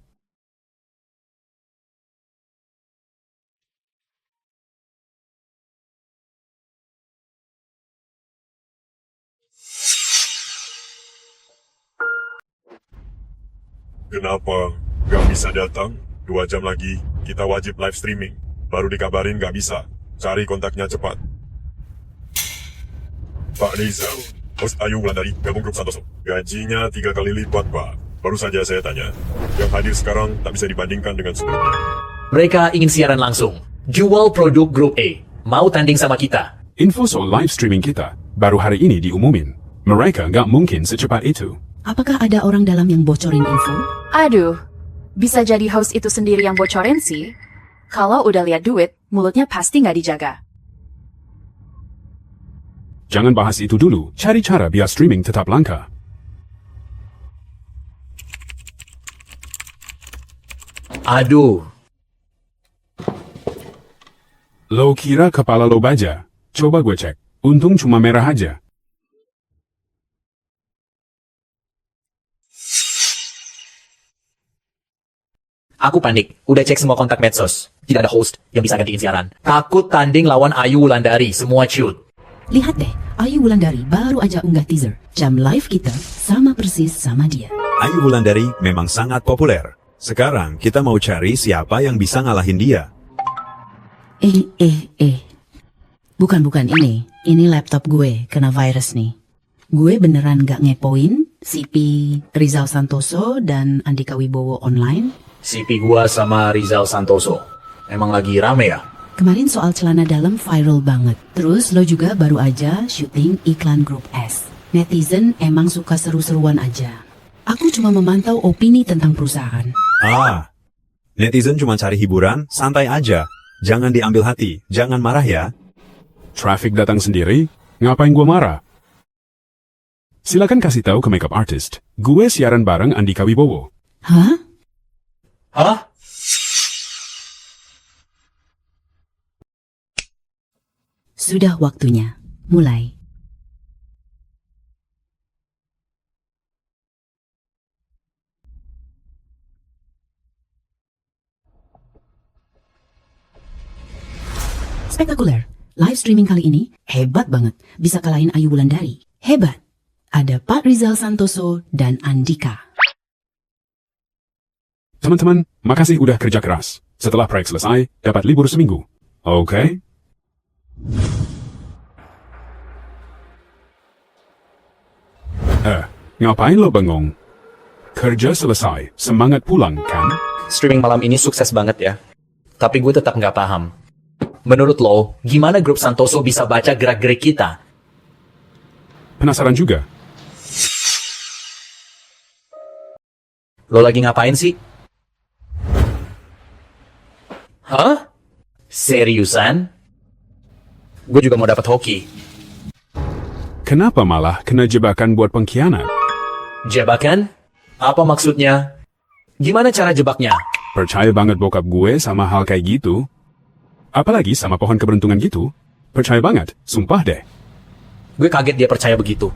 Kenapa gak bisa datang? 2 jam lagi, kita wajib live streaming. Baru dikabarin gak bisa. Cari kontaknya cepat. Pak Rizal, host Ayu Wulandari, gabung Grup Santoso. Gajinya 3 kali lipat, Pak. Baru saja saya tanya. Yang hadir sekarang tak bisa dibandingkan dengan sebelumnya. Mereka ingin siaran langsung. Jual produk Grup E. Mau tanding sama kita. Info soal live streaming kita baru hari ini diumumin. Mereka nggak mungkin secepat itu. Apakah ada orang dalam yang bocorin info? Aduh, bisa jadi host itu sendiri yang bocorin sih. Kalau udah lihat duit, mulutnya pasti nggak dijaga. Jangan bahas itu dulu, cari cara biar streaming tetap langka. Aduh. Lo kira kepala lo baja? Coba gue cek. Untung cuma merah aja. Aku panik. Udah cek semua kontak medsos. Tidak ada host yang bisa gantiin siaran. Takut tanding lawan Ayu Wulandari. Semua ciut. Lihat deh, Ayu Wulandari baru aja unggah teaser. Jam live kita sama persis sama dia. Ayu Wulandari memang sangat populer. Sekarang kita mau cari siapa yang bisa ngalahin dia. Bukan ini. Ini laptop gue kena virus nih. Gue beneran gak ngepoin CP Rizal Santoso dan Andika Wibowo online. CP gua sama Rizal Santoso. Emang lagi rame ya? Kemarin soal celana dalam viral banget. Terus lo juga baru aja syuting iklan grup S. Netizen emang suka seru-seruan aja. Aku cuma memantau opini tentang perusahaan. Netizen cuma cari hiburan, santai aja. Jangan diambil hati, jangan marah ya. Traffic datang sendiri, ngapain gue marah? Silakan kasih tahu ke makeup artist. Gue siaran bareng Andika Wibowo. Hah? Sudah waktunya. Mulai. Spektakuler. Live streaming kali ini hebat banget. Bisa kalahin Ayu Wulandari. Hebat. Ada Pak Rizal Santoso dan Andika. Teman-teman, makasih udah kerja keras. Setelah proyek selesai, dapat libur seminggu. Oke? Ngapain lo bengong? Kerja selesai, semangat pulang, kan? Streaming malam ini sukses banget ya. Tapi gue tetap nggak paham. Menurut lo, gimana grup Santoso bisa baca gerak-gerik kita? Penasaran juga. Lo lagi ngapain sih? Hah? Seriusan? Gue juga mau dapat hoki. Kenapa malah kena jebakan buat pengkhianat? Jebakan? Apa maksudnya? Gimana cara jebaknya? Percaya banget bokap gue sama hal kayak gitu. Apalagi sama pohon keberuntungan gitu. Percaya banget, sumpah deh. Gue kaget dia percaya begitu.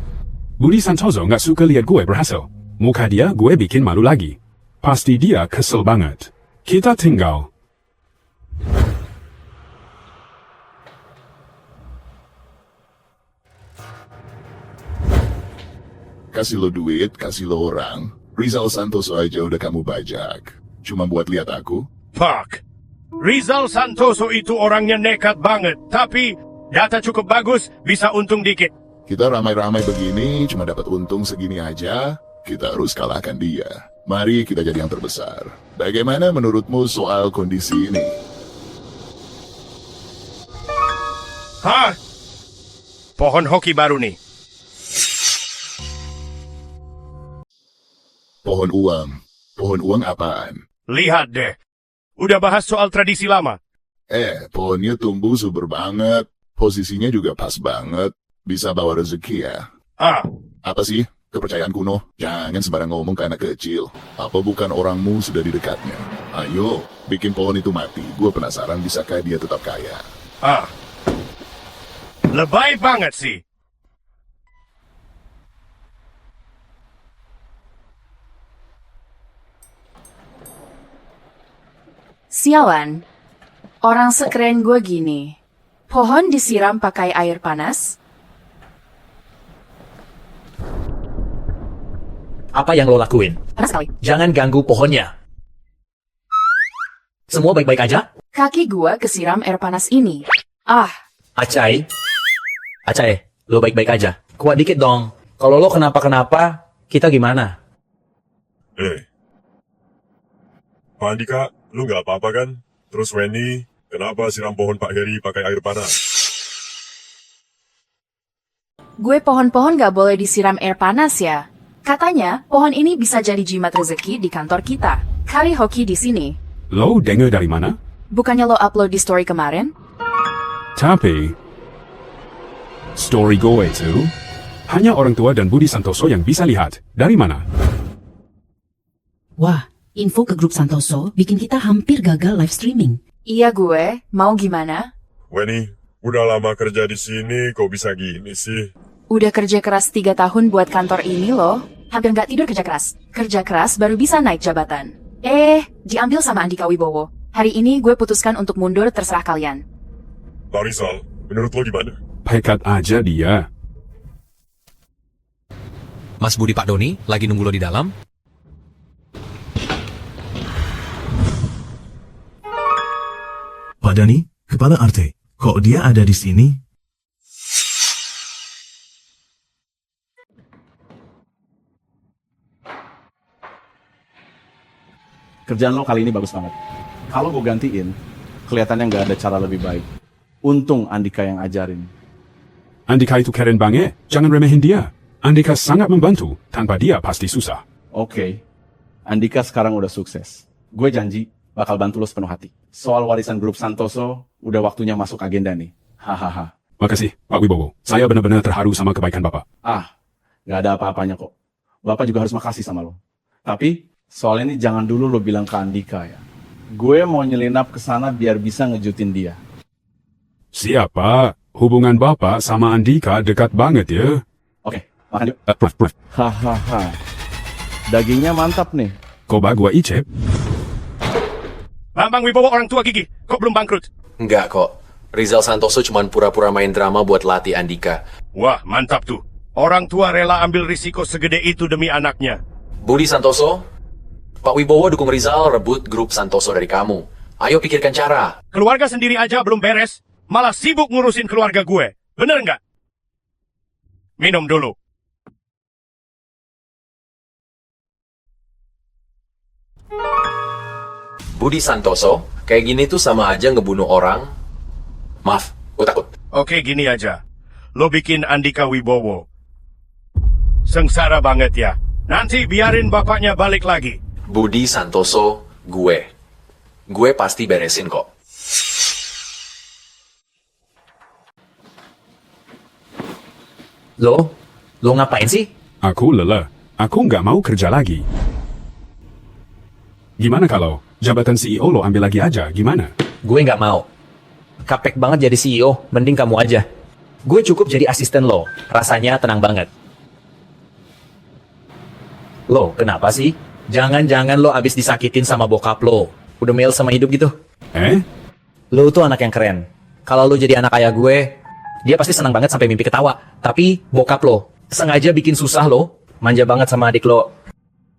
Budi Santoso nggak suka lihat gue berhasil. Muka dia gue bikin malu lagi. Pasti dia kesel banget. Kita tinggal. Kasih lo duit, kasih lo orang. Rizal Santoso aja udah kamu bajak. Cuma buat lihat aku. Fuck. Rizal Santoso itu orangnya nekat banget. Tapi data cukup bagus, bisa untung dikit. Kita ramai-ramai begini, cuma dapat untung segini aja. Kita harus kalahkan dia. Mari kita jadi yang terbesar. Bagaimana menurutmu soal kondisi ini? Hah? Pohon hoki baru nih. Pohon uang. Pohon uang apaan? Lihat deh. Udah bahas soal tradisi lama. Pohonnya tumbuh subur banget. Posisinya juga pas banget. Bisa bawa rezeki ya. Apa sih? Kepercayaan kuno? Jangan sembarang ngomong ke anak kecil. Apa bukan orangmu sudah di dekatnya? Ayo, bikin pohon itu mati. Gue penasaran bisakah dia tetap kaya. Lebay banget sih. Sialan, orang sekeren gue gini. Pohon disiram pakai air panas? Apa yang lo lakuin? Panas sekali. Jangan ganggu pohonnya. Semua baik-baik aja? Kaki gue kesiram air panas ini. Acai, lo baik-baik aja. Kuat dikit dong. Kalau lo kenapa-kenapa, kita gimana? Pak Andika, lu nggak apa-apa kan? Terus Wendy, kenapa siram pohon Pak Heri pakai air panas? Gue pohon-pohon gak boleh disiram air panas ya. Katanya, pohon ini bisa jadi jimat rezeki di kantor kita. Kali hoki di sini. Lo denger dari mana? Bukannya lo upload di story kemarin? Tapi, Story gue itu hanya orang tua dan Budi Santoso yang bisa lihat. Dari mana? Wah, info ke grup Santoso bikin kita hampir gagal live streaming. Iya gue, mau gimana? Weni, udah lama kerja di sini, kok bisa gini sih? Udah kerja keras 3 tahun buat kantor ini loh. Hampir nggak tidur kerja keras. Kerja keras baru bisa naik jabatan. Diambil sama Andika Wibowo. Hari ini gue putuskan untuk mundur, terserah kalian. Pak Rizal, menurut lo gimana? Pekat aja dia. Mas Budi Pak Doni lagi nunggu lo di dalam. Pak Dani, kepala Arte, kok dia ada di sini? Kerjaan lo kali ini bagus banget. Kalau gue gantiin, kelihatannya nggak ada cara lebih baik. Untung Andika yang ajarin. Andika itu keren banget, jangan remehin dia. Andika sangat membantu, tanpa dia pasti susah. Oke, Andika sekarang udah sukses. Gue janji bakal bantu lo sepenuh hati. Soal warisan grup Santoso, udah waktunya masuk agenda nih. Hahaha. Makasih, Pak Wibowo. Saya benar-benar terharu sama kebaikan Bapak. Nggak ada apa-apanya kok. Bapak juga harus makasih sama lo. Tapi, soal ini jangan dulu lo bilang ke Andika ya. Gue mau nyelinap ke sana biar bisa ngejutin dia. Siapa? Hubungan Bapak sama Andika dekat banget ya. Oke, makan yuk. Hahaha. Dagingnya mantap nih. Coba gua icip. Bambang Wibowo orang tua gigi, kok belum bangkrut? Enggak kok. Rizal Santoso cuma pura-pura main drama buat latih Andika. Wah, mantap tuh. Orang tua rela ambil risiko segede itu demi anaknya. Budi Santoso, Pak Wibowo dukung Rizal rebut grup Santoso dari kamu. Ayo pikirkan cara. Keluarga sendiri aja belum beres, malah sibuk ngurusin keluarga gue. Bener nggak? Minum dulu. Budi Santoso, kayak gini tuh sama aja ngebunuh orang. Maaf, gue takut. Oke, gini aja. Lo bikin Andika Wibowo sengsara banget ya. Nanti biarin bapaknya balik lagi. Budi Santoso, gue. Gue pasti beresin kok. Lo ngapain sih? Aku lelah. Aku nggak mau kerja lagi. Gimana kalau jabatan CEO lo ambil lagi aja, gimana? Gue nggak mau. Kapek banget jadi CEO, mending kamu aja. Gue cukup jadi asisten lo, rasanya tenang banget. Lo, kenapa sih? Jangan-jangan lo abis disakitin sama bokap lo. Udah mail sama hidup gitu. Lo tuh anak yang keren. Kalau lo jadi anak ayah gue, dia pasti senang banget sampai mimpi ketawa. Tapi bokap lo sengaja bikin susah lo, manja banget sama adik lo.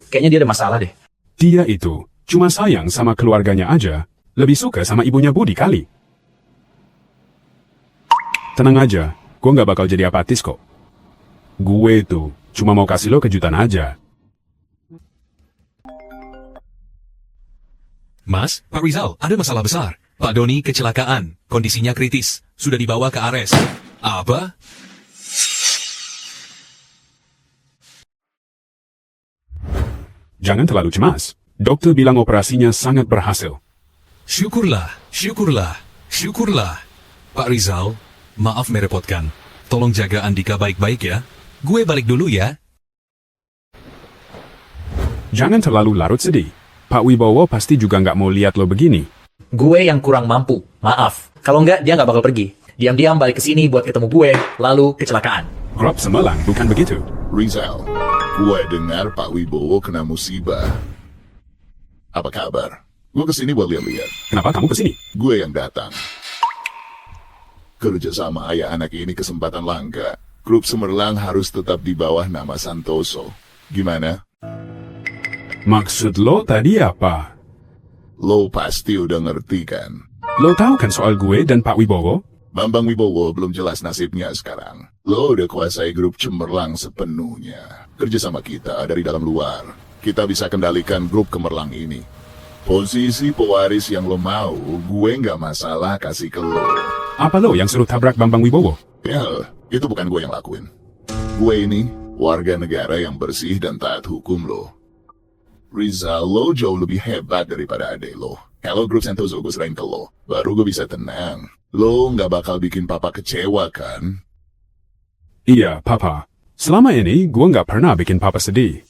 Kayaknya dia ada masalah deh. Dia itu cuma sayang sama keluarganya aja. Lebih suka sama ibunya Budi kali. Tenang aja, gue nggak bakal jadi apatis kok. Gue tuh cuma mau kasih lo kejutan aja. Mas, Pak Rizal, ada masalah besar. Pak Doni kecelakaan, kondisinya kritis, sudah dibawa ke ARES. Apa? Jangan terlalu cemas. Dokter bilang operasinya sangat berhasil. Syukurlah, syukurlah, syukurlah. Pak Rizal, maaf merepotkan. Tolong jaga Andika baik-baik ya. Gue balik dulu ya. Jangan terlalu larut sedih. Pak Wibowo pasti juga nggak mau lihat lo begini. Gue yang kurang mampu, maaf. Kalau nggak, dia nggak bakal pergi. Diam-diam balik ke sini buat ketemu gue, lalu kecelakaan. Rob Semelang, bukan begitu. Rizal, gue dengar Pak Wibowo kena musibah. Apa kabar? Gue kesini buat lihat-lihat. Kenapa kamu kesini? Gue yang datang. Kerja sama ayah anak ini kesempatan langka. Grup Cemerlang harus tetap di bawah nama Santoso. Gimana? Maksud lo tadi apa? Lo pasti udah ngerti kan? Lo tahu kan soal gue dan Pak Wibowo? Bambang Wibowo belum jelas nasibnya sekarang. Lo udah kuasai grup Cemerlang sepenuhnya. Kerja sama kita dari dalam luar. Kita bisa kendalikan grup Cemerlang ini. Posisi pewaris yang lo mau, gue nggak masalah kasih ke lo. Apa lo yang suruh tabrak Bambang Wibowo? Ya, itu bukan gue yang lakuin. Gue ini warga negara yang bersih dan taat hukum lo. Rizal, lo jauh lebih hebat daripada adek lo. Kalau grup Santoso gue serahin ke lo, baru gue bisa tenang. Lo nggak bakal bikin papa kecewa kan? Iya, Papa. Selama ini, gue nggak pernah bikin Papa sedih.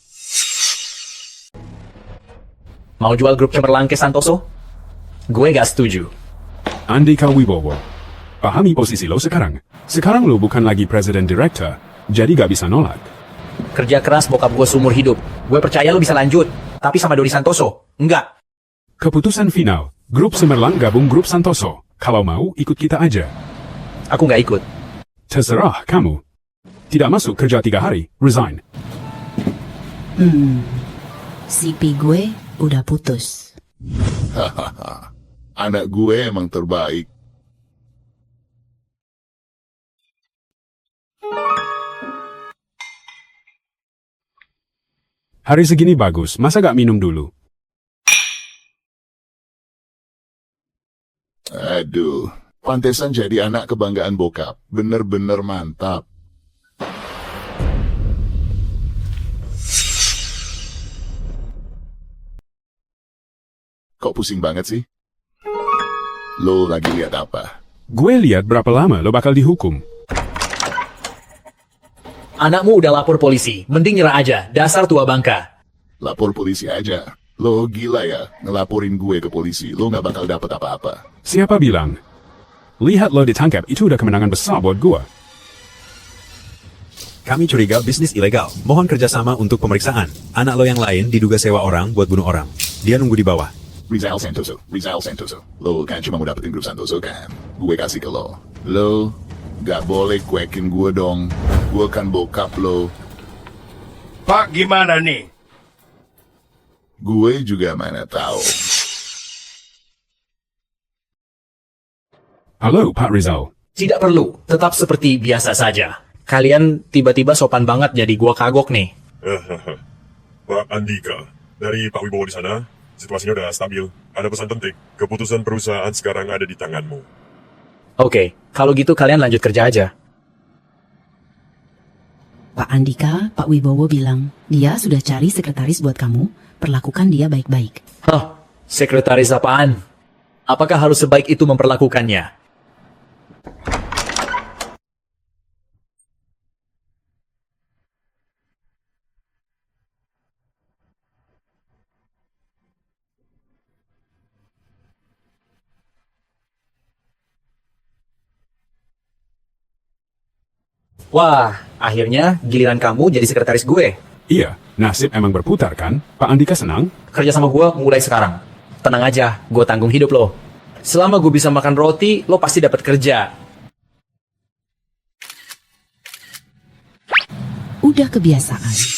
Mau jual grup cemerlang ke Santoso? Gue gak setuju. Andika Wibowo, pahami posisi lo sekarang. Sekarang lo bukan lagi presiden director, jadi gak bisa nolak. Kerja keras bokap gue seumur hidup. Gue percaya lo bisa lanjut. Tapi sama Dodi Santoso, enggak. Keputusan final, grup Cemerlang gabung grup Santoso. Kalau mau, ikut kita aja. Aku nggak ikut. Terserah kamu. Tidak masuk kerja 3 hari, resign. CP gue udah putus. Hahaha, anak gue emang terbaik. Hari segini bagus, masa gak minum dulu? Aduh, pantesan jadi anak kebanggaan bokap. Bener-bener mantap. Kok pusing banget sih? Lo lagi lihat apa? Gue lihat berapa lama lo bakal dihukum. Anakmu udah lapor polisi, mending nyerah aja, dasar tua bangka. Lapor polisi aja. Lo gila ya, ngelaporin gue ke polisi. Lo gak bakal dapet apa-apa. Siapa bilang? Lihat lo ditangkap, itu udah kemenangan besar buat gue. Kami curiga bisnis ilegal. Mohon kerjasama untuk pemeriksaan. Anak lo yang lain diduga sewa orang buat bunuh orang. Dia nunggu di bawah. Rizal Santoso. Lo kan cuma mau dapetin grup Santoso kan? Gue kasih ke lo. Lo gak boleh cuekin gue dong. Gue kan bokap lo. Pak, gimana nih? Gue juga mana tahu. Halo, Pak Rizal. Tidak perlu, tetap seperti biasa saja. Kalian tiba-tiba sopan banget jadi gua kagok nih. Pak Andika, dari Pak Wibowo di sana, situasinya udah stabil. Ada pesan penting, keputusan perusahaan sekarang ada di tanganmu. Oke, kalau gitu kalian lanjut kerja aja. Pak Andika, Pak Wibowo bilang, dia sudah cari sekretaris buat kamu, perlakukan dia baik-baik. Hah, sekretaris apaan? Apakah harus sebaik itu memperlakukannya? Wah, akhirnya giliran kamu jadi sekretaris gue. Iya, nasib emang berputar kan? Pak Andika senang? Kerja sama gue mulai sekarang. Tenang aja, gue tanggung hidup lo. Selama gue bisa makan roti, lo pasti dapat kerja. Udah kebiasaan.